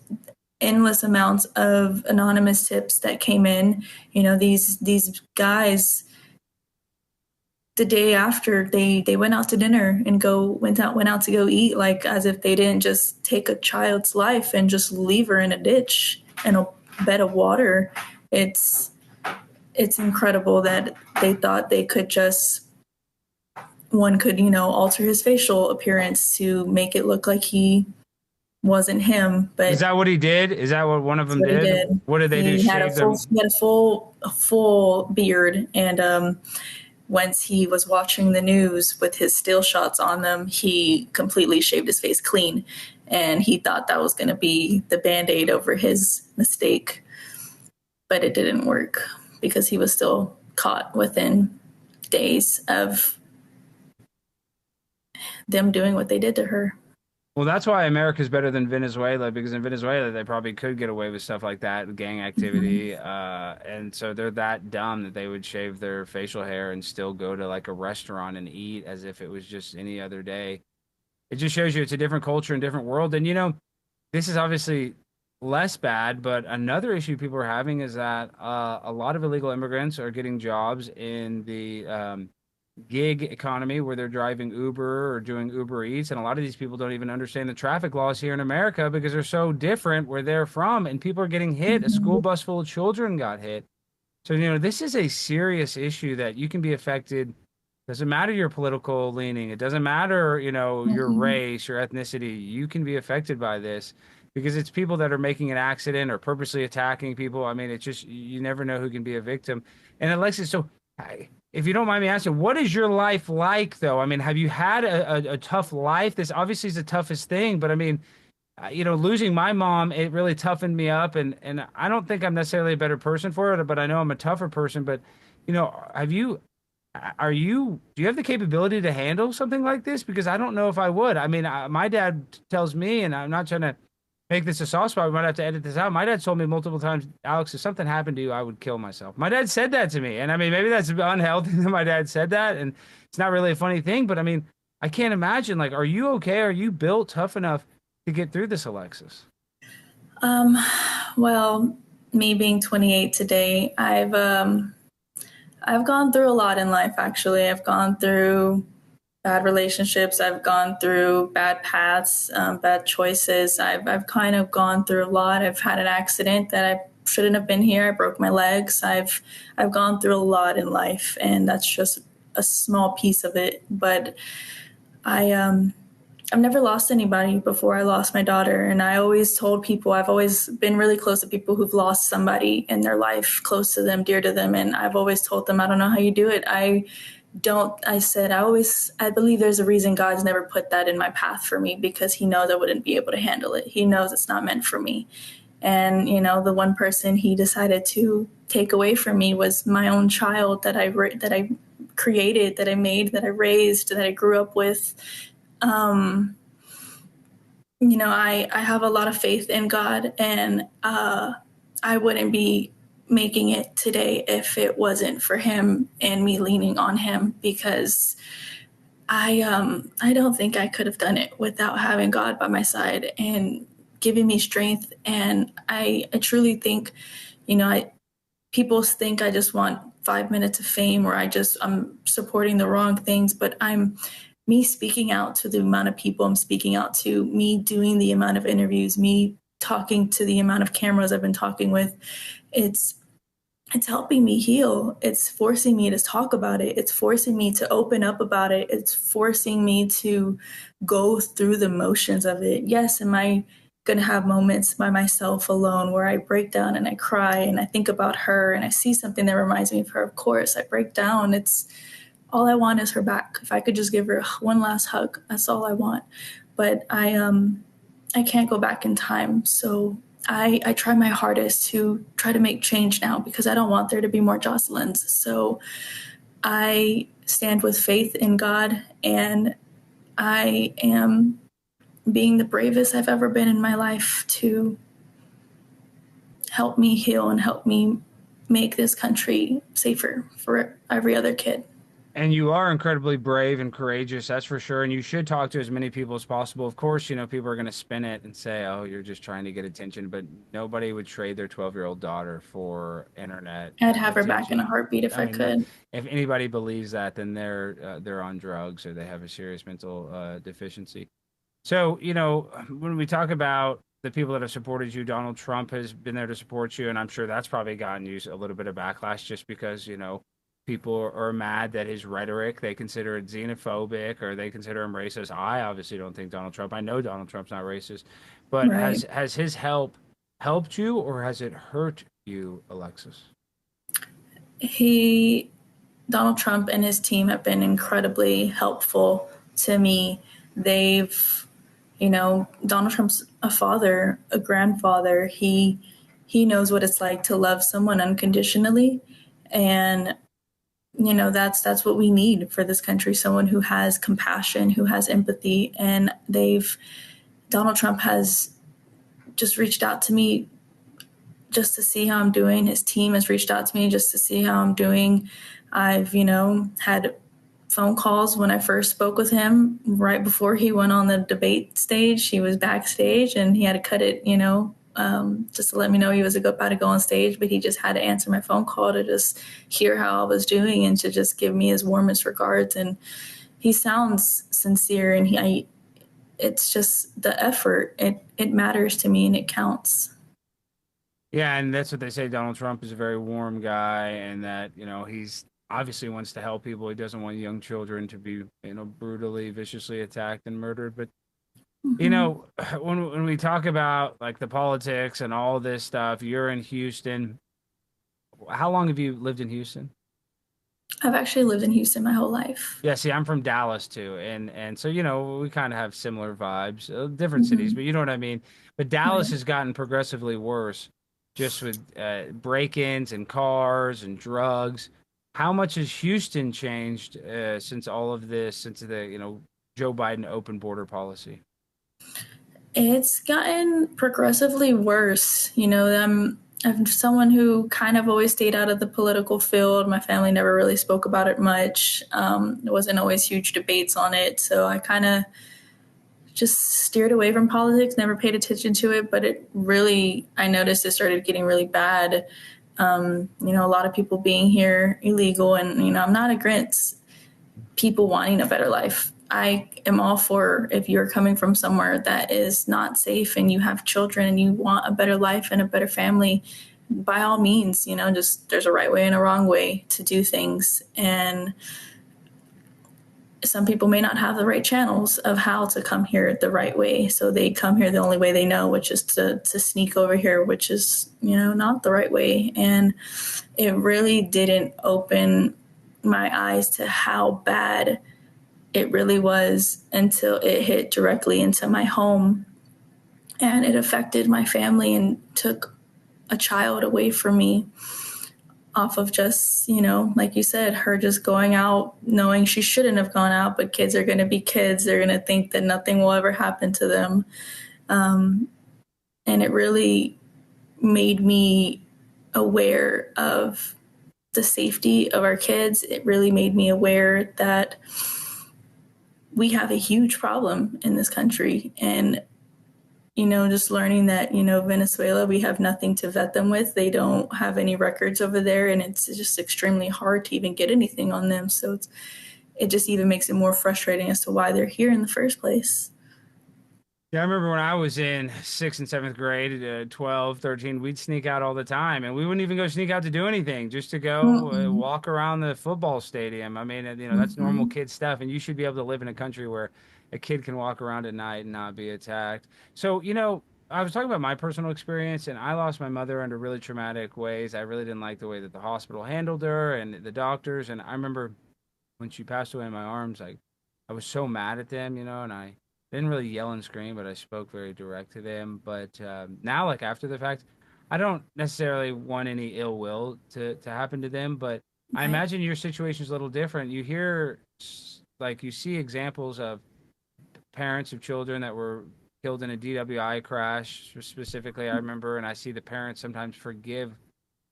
endless amounts of anonymous tips that came in. You know, these guys, the day after they went out to dinner and went out to go eat, like as if they didn't just take a child's life and just leave her in a ditch in a bed of water. It's incredible that they thought they could alter his facial appearance to make it look like he wasn't him. But is that what he did? Is that what one of them did? What did they do? He had a full beard, and once he was watching the news with his still shots on them, he completely shaved his face clean, and he thought that was going to be the Band-Aid over his mistake. But it didn't work because he was still caught within days of them doing what they did to her. Well, that's why America's better than Venezuela, because in Venezuela, they probably could get away with stuff like that, gang activity. And so they're that dumb that they would shave their facial hair and still go to like a restaurant and eat as if it was just any other day. It just shows you it's a different culture and different world. And, you know, this is obviously less bad, but another issue people are having is that a lot of illegal immigrants are getting jobs in the gig economy where they're driving Uber or doing Uber Eats, and a lot of these people don't even understand the traffic laws here in America because they're so different where they're from, and people are getting hit. A school bus full of children got hit. So, you know, this is a serious issue that you can be affected. Doesn't matter your political leaning. It doesn't matter, you know, your race, your ethnicity. You can be affected by this because it's people that are making an accident or purposely attacking people. I mean, it's just, you never know who can be a victim. And Alexis, so if you don't mind me asking, what is your life like, though? I mean, have you had a tough life? This obviously is the toughest thing, but I mean, you know, losing my mom, it really toughened me up. And I don't think I'm necessarily a better person for it, but I know I'm a tougher person. But, you know, do you have the capability to handle something like this? Because I don't know if I would. I mean, my dad tells me, and I'm not trying to make this a soft spot, we might have to edit this out. My dad told me multiple times, Alex, if something happened to you, I would kill myself. My dad said that to me. And I mean, maybe that's unhealthy that my dad said that. And it's not really a funny thing, but I mean, I can't imagine, like, are you okay? Are you built tough enough to get through this, Alexis? Well, me being 28 today, I've gone through a lot in life, actually. I've gone through bad relationships. I've gone through bad paths, bad choices. I've kind of gone through a lot. I've had an accident that I shouldn't have been here. I broke my legs. I've gone through a lot in life, and that's just a small piece of it. But I've never lost anybody before I lost my daughter. And I always told people, I've always been really close to people who've lost somebody in their life, close to them, dear to them. And I've always told them, I don't know how you do it. I believe there's a reason God's never put that in my path for me, because he knows I wouldn't be able to handle it. He knows it's not meant for me. And, you know, the one person he decided to take away from me was my own child that I created, that I made, that I raised, that I grew up with. You know, I have a lot of faith in God, and I wouldn't be making it today if it wasn't for him and me leaning on him, because I don't think I could have done it without having God by my side and giving me strength. And I truly think, people think I just want 5 minutes of fame, or I'm supporting the wrong things, but me speaking out to the amount of people I'm speaking out to, me doing the amount of interviews, me talking to the amount of cameras I've been talking with, it's helping me heal. It's forcing me to talk about it. It's forcing me to open up about it. It's forcing me to go through the motions of it. Yes, am I going to have moments by myself alone where I break down and I cry and I think about her and I see something that reminds me of her? Of course, I break down. It's all I want is her back. If I could just give her one last hug, that's all I want. But I can't go back in time. So I try my hardest to try to make change now, because I don't want there to be more Jocelyns. So I stand with faith in God, and I am being the bravest I've ever been in my life to help me heal and help me make this country safer for every other kid. And you are incredibly brave and courageous, that's for sure. And you should talk to as many people as possible. Of course, people are going to spin it and say, oh, you're just trying to get attention. But nobody would trade their 12-year-old daughter for internet. I'd have her back in a heartbeat if I could. If anybody believes that, then they're on drugs or they have a serious mental deficiency. So, when we talk about the people that have supported you, Donald Trump has been there to support you. And I'm sure that's probably gotten you a little bit of backlash just because, people are mad that his rhetoric, they consider it xenophobic or they consider him racist. I obviously don't think Donald Trump. I know Donald Trump's not racist, but right. has his help helped you or has it hurt you, Alexis? Donald Trump and his team have been incredibly helpful to me. Donald Trump's a father, a grandfather. He knows what it's like to love someone unconditionally. And that's what we need for this country, someone who has compassion, who has empathy. And Donald Trump has just reached out to me just to see how I'm doing. His team has reached out to me just to see how I'm doing. I've, had phone calls when I first spoke with him right before he went on the debate stage. He was backstage and he had to cut it, just to let me know he was about to go on stage, but he just had to answer my phone call to just hear how I was doing and to just give me his warmest regards. And he sounds sincere, and it's just the effort. It matters to me and it counts. Yeah, and that's what they say. Donald Trump is a very warm guy, and that he's obviously wants to help people. He doesn't want young children to be brutally, viciously attacked and murdered. But when we talk about like the politics and all this stuff, you're in Houston. How long have you lived in Houston? I've actually lived in Houston my whole life. Yeah, see, I'm from Dallas too, and so we kind of have similar vibes, different cities, but you know what I mean. But Dallas has gotten progressively worse, just with break-ins and cars and drugs. How much has Houston changed since all of this, since the Joe Biden open border policy? It's gotten progressively worse. I'm someone who kind of always stayed out of the political field. My family never really spoke about it much. There wasn't always huge debates on it. So I kind of just steered away from politics, never paid attention to it. But I noticed it started getting really bad. A lot of people being here illegal. And, I'm not against people wanting a better life. I am all for, if you're coming from somewhere that is not safe and you have children and you want a better life and a better family, by all means, just there's a right way and a wrong way to do things. And some people may not have the right channels of how to come here the right way. So they come here the only way they know, which is to sneak over here, which is, not the right way. And it really didn't open my eyes to how bad it really was until it hit directly into my home, and it affected my family and took a child away from me off of just, like you said, her just going out knowing she shouldn't have gone out, but kids are going to be kids. They're going to think that nothing will ever happen to them. And it really made me aware of the safety of our kids. It really made me aware that we have a huge problem in this country. And, just learning that, Venezuela, we have nothing to vet them with. They don't have any records over there, and it's just extremely hard to even get anything on them. So it just even makes it more frustrating as to why they're here in the first place. Yeah, I remember when I was in 6th and 7th grade, 12, 13, we'd sneak out all the time, and we wouldn't even go sneak out to do anything, just to go walk around the football stadium. I mean, that's normal kid stuff, and you should be able to live in a country where a kid can walk around at night and not be attacked. So, I was talking about my personal experience, and I lost my mother under really traumatic ways. I really didn't like the way that the hospital handled her and the doctors, and I remember when she passed away in my arms, I was so mad at them, and I didn't really yell and scream, but I spoke very direct to them. But now, like after the fact, I don't necessarily want any ill will to happen to them. But I imagine your situation is a little different. You hear, you see examples of parents of children that were killed in a DWI crash, specifically, I remember, and I see the parents sometimes forgive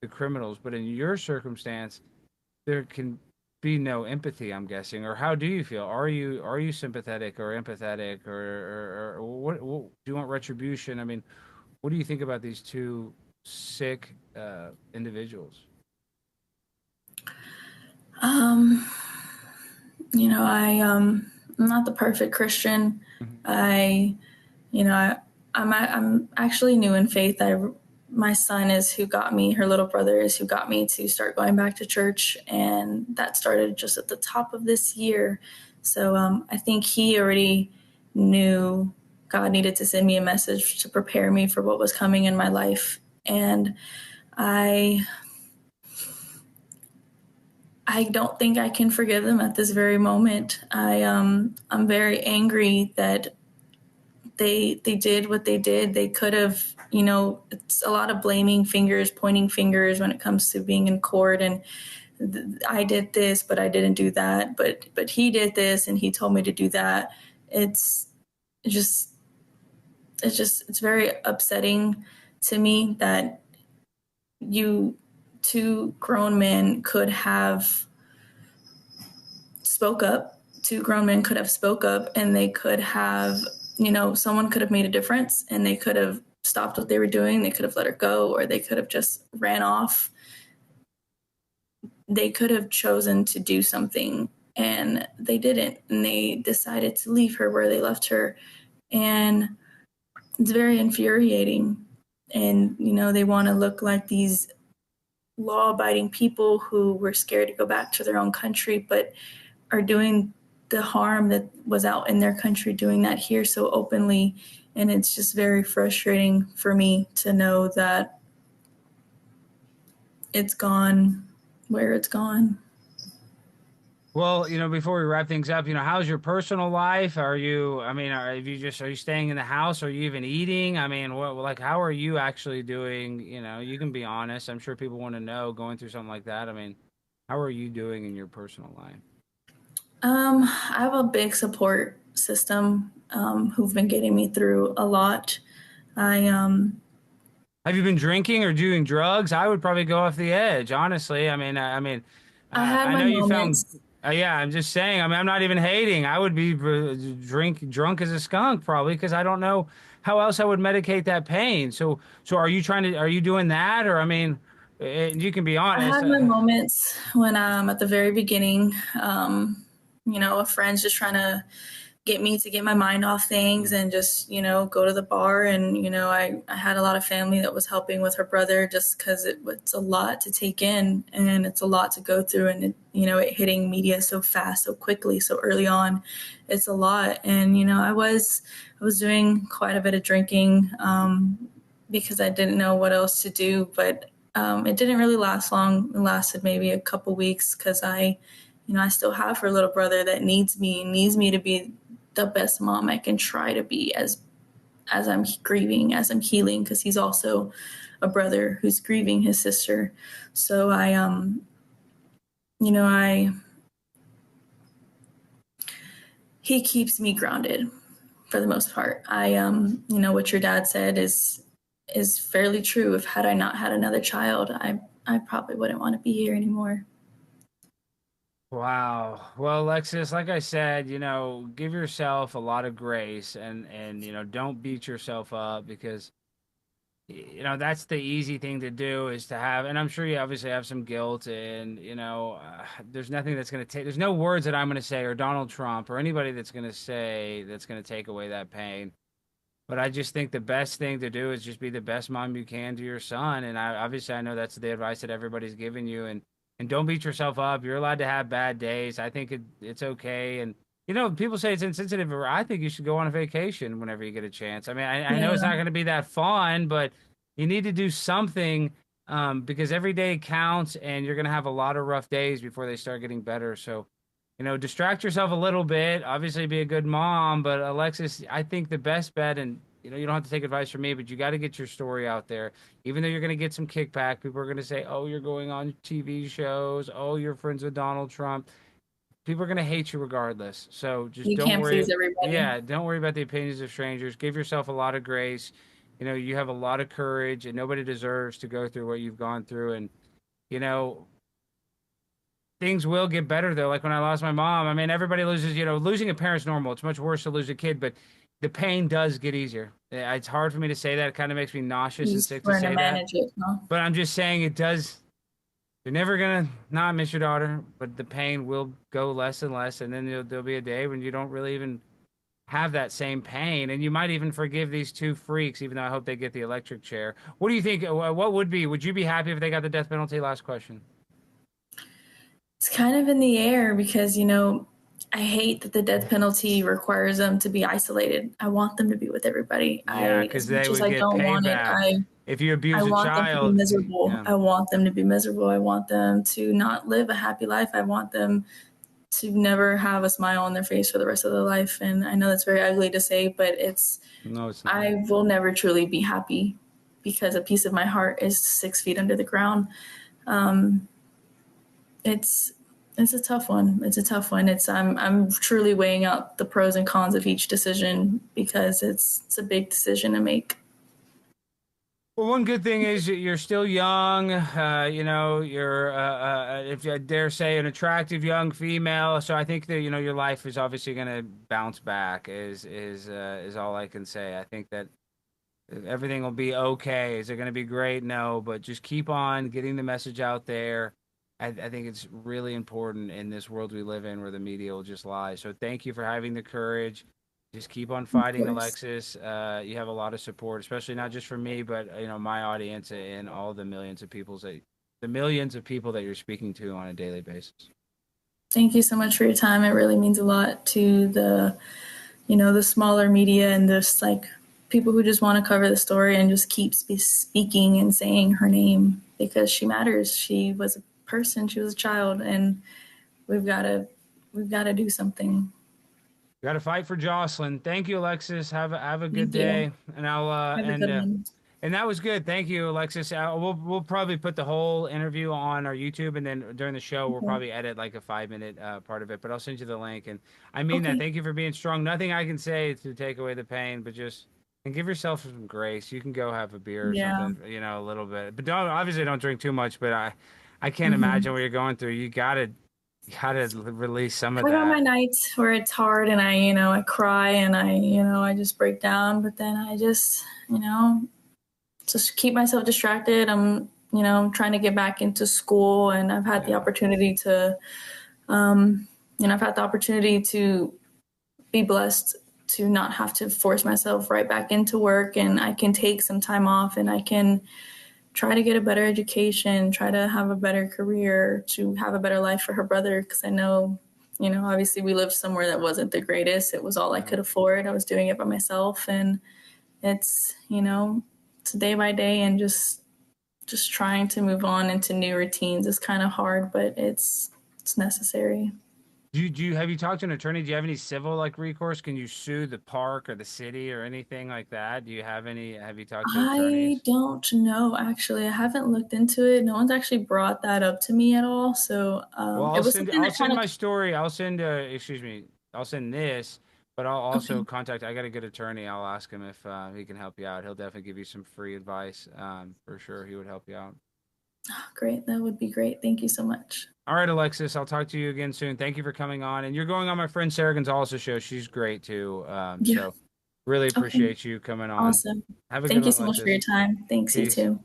the criminals. But in your circumstance, there can be no empathy, I'm guessing. Or how do you feel? Are you sympathetic or empathetic, or what do you want retribution? I mean, what do you think about these two sick individuals? I'm not the perfect Christian. I'm actually new in faith. My son is who got me, her little brother is who got me to start going back to church. And that started just at the top of this year. So I think he already knew God needed to send me a message to prepare me for what was coming in my life. And I don't think I can forgive them at this very moment. I'm very angry that they did what they did. They could have, it's a lot of blaming fingers, pointing fingers when it comes to being in court. And I did this, but I didn't do that. But he did this and he told me to do that. It's very upsetting to me that two grown men could have spoke up. Two grown men could have spoke up, and they could have, someone could have made a difference, and they could have stopped what they were doing. They could have let her go, or they could have just ran off. They could have chosen to do something, and they didn't. And they decided to leave her where they left her. And it's very infuriating. And, they want to look like these law-abiding people who were scared to go back to their own country, but are doing the harm that was out in their country, doing that here so openly. And it's just very frustrating for me to know that it's gone where it's gone. Well, before we wrap things up, how's your personal life? Are you staying in the house? Are you even eating? I mean, how are you actually doing? You can be honest. I'm sure people want to know going through something like that. I mean, how are you doing in your personal life? I have a big support system who've been getting me through a lot. Have you been drinking or doing drugs? I would probably go off the edge, honestly. I had my moments. Yeah, I'm just saying. I'm not even hating. I would be drunk as a skunk probably, because I don't know how else I would medicate that pain. So are you doing that? Or you can be honest. I had my moments when at the very beginning, a friend's just trying to get me to get my mind off things and just, go to the bar. And, I had a lot of family that was helping with her brother just because it's a lot to take in and it's a lot to go through. And, it hitting media so fast, so quickly, so early on, it's a lot. And, I was doing quite a bit of drinking because I didn't know what else to do. But it didn't really last long. It lasted maybe a couple weeks because I still have her little brother that needs me to be the best mom I can try to be as I'm grieving, as I'm healing, because he's also a brother who's grieving his sister. So he keeps me grounded for the most part. What your dad said is is fairly true. If had I not had another child, I probably wouldn't want to be here anymore. Wow. Well, Alexis, like I said, give yourself a lot of grace and don't beat yourself up because that's the easy thing to do is to have, and I'm sure you obviously have some guilt and there's nothing that's going to take, there's no words that I'm going to say or Donald Trump or anybody that's going to say that's going to take away that pain. But I just think the best thing to do is just be the best mom you can to your son. And I know that's the advice that everybody's giving you. And don't beat yourself up. You're allowed to have bad days. I think it's okay. And people say it's insensitive. I think you should go on a vacation whenever you get a chance. I mean, I know it's not going to be that fun, but you need to do something because every day counts, and you're going to have a lot of rough days before they start getting better. So, distract yourself a little bit. Obviously, be a good mom. But Alexis, I think the best bet, and you don't have to take advice from me, but you got to get your story out there. Even though you're going to get some kickback, people are going to say, "Oh, you're going on TV shows. Oh, you're friends with Donald Trump." People are going to hate you regardless. So just don't worry. Please everybody. Yeah, don't worry about the opinions of strangers. Give yourself a lot of grace. You have a lot of courage, and nobody deserves to go through what you've gone through. And things will get better though. Like when I lost my mom, I mean, everybody loses, losing a parent's normal. It's much worse to lose a kid, but the pain does get easier. It's hard for me to say that. It kind of makes me nauseous and sick to say that. But I'm just saying it does. You're never going to not miss your daughter, but the pain will go less and less. And then there'll be a day when you don't really even have that same pain. And you might even forgive these two freaks, even though I hope they get the electric chair. What do you think? Would you be happy if they got the death penalty? Last question. It's kind of in the air because, I hate that the death penalty requires them to be isolated. I want them to be with everybody. Yeah, because they would get payback. If you abuse a child. I want them to be miserable. Yeah. I want them to be miserable. I want them to not live a happy life. I want them to never have a smile on their face for the rest of their life. And I know that's very ugly to say, but no, it's not. I will never truly be happy because a piece of my heart is 6 feet under the ground. It's a tough one. It's a tough one. I'm truly weighing out the pros and cons of each decision because it's a big decision to make. Well, one good thing is you're still young. You're if I dare say, an attractive young female. So I think that your life is obviously going to bounce back. Is all I can say. I think that everything will be okay. Is it going to be great? No, but just keep on getting the message out there. I think it's really important in this world we live in where the media will just lie. So thank you for having the courage. Just keep on fighting, Alexis. You have a lot of support, especially not just from me, but my audience and all the millions of people that you're speaking to on a daily basis. Thank you so much for your time. It really means a lot to the smaller media and just like people who just want to cover the story and just keep speaking and saying her name because she matters. She was a person, she was a child, and we've got to do something. You got to fight for Jocelyn. Thank you, Alexis. Have a good day, and I'll and that was good. Thank you, Alexis. We'll probably put the whole interview on our YouTube, and then during the show we'll probably edit like a 5-minute part of it. But I'll send you the link, and I mean that. Thank you for being strong. Nothing I can say to take away the pain, but just and give yourself some grace. You can go have a beer or something, a little bit, but don't drink too much. But I can't imagine what you're going through. You gotta release some of that. I got my nights where it's hard and I cry and I just break down, but then I just keep myself distracted. I'm trying to get back into school, and I've had the opportunity to be blessed to not have to force myself right back into work, and I can take some time off and I can try to get a better education, try to have a better career, to have a better life for her brother. Because I know, obviously we lived somewhere that wasn't the greatest. It was all I could afford. I was doing it by myself. And it's, it's day by day, and just trying to move on into new routines is kind of hard, but it's necessary. Have you talked to an attorney? Do you have any civil recourse? Can you sue the park or the city or anything like that? Have you talked to attorneys? I don't know, actually. I haven't looked into it. No one's actually brought that up to me at all. So I'll send my story. I'll send this, But I'll also contact. I got a good attorney. I'll ask him if he can help you out. He'll definitely give you some free advice. For sure, he would help you out. Great. That would be great. Thank you so much. All right, Alexis. I'll talk to you again soon. Thank you for coming on. And you're going on my friend Sarah Gonzalez's show. She's great too. So really appreciate you coming on. Awesome. Have a Thank good you one, so much Alexis. for your time. Thanks, Peace. you too.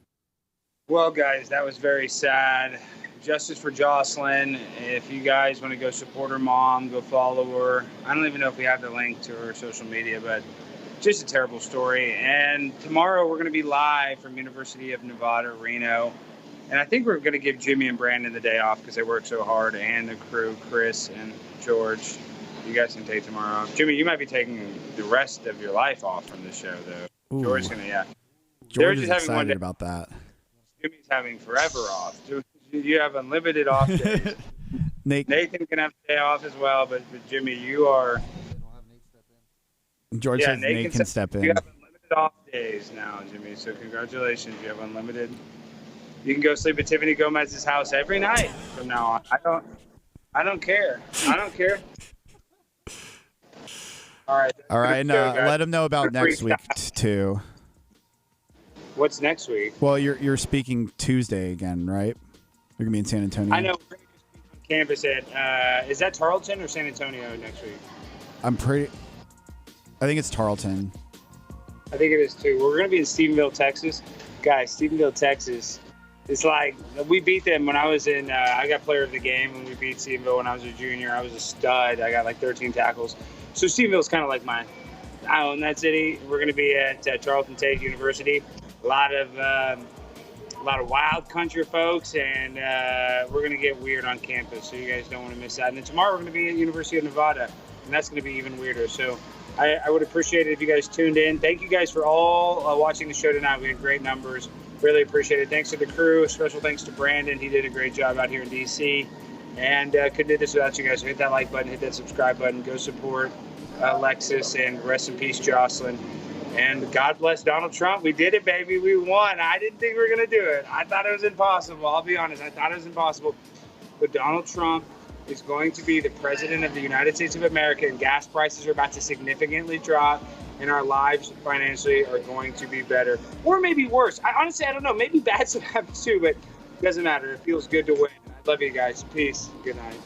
Well, guys, that was very sad. Justice for Jocelyn. If you guys want to go support her mom, go follow her. I don't even know if we have the link to her social media, but just a terrible story. And tomorrow we're going to be live from University of Nevada, Reno. And I think we're going to give Jimmy and Brandon the day off because they work so hard, and the crew, Chris and George. You guys can take tomorrow off. Jimmy, you might be taking the rest of your life off from this show, though. Ooh. George's going to, yeah. George is excited about that. Jimmy's having forever off. You have unlimited off days. Nathan can have a day off as well, but Jimmy, you are. George says Nate can step in. You have unlimited off days now, Jimmy. So congratulations, you have unlimited. You can go sleep at Tiffany Gomez's house every night from now on. I don't care. I don't care. All right. All right, and let them know about next week too. What's next week? Well, you're speaking Tuesday again, right? You're gonna be in San Antonio. I know. We're going to speak on campus at is that Tarleton or San Antonio next week? I think it's Tarleton. I think it is too. We're going to be in Stephenville, Texas. Guys, Stephenville, Texas. It's like we beat them when I was in. I got player of the game when we beat Stephenville when I was a junior. I was a stud. I got like 13 tackles. So Stephenville's kind of like I own that city. We're going to be at Tarleton State University. A lot of wild country folks, and we're going to get weird on campus, so you guys don't want to miss that. And then tomorrow we're going to be at University of Nevada, and that's going to be even weirder. So I would appreciate it if you guys tuned in. Thank you guys for all watching the show tonight. We had great numbers. Really appreciate it. Thanks to the crew. Special thanks to Brandon. He did a great job out here in D.C. And couldn't do this without you guys. So hit that like button, hit that subscribe button. Go support Alexis, and rest in peace, Jocelyn. And God bless Donald Trump. We did it, baby. We won. I didn't think we were going to do it. I thought it was impossible. I'll be honest. I thought it was impossible. But Donald Trump is going to be the president of the United States of America, and gas prices are about to significantly drop, and our lives financially are going to be better. Or maybe worse. Honestly, I don't know. Maybe bad stuff happens too, but it doesn't matter. It feels good to win. I love you guys. Peace. Good night.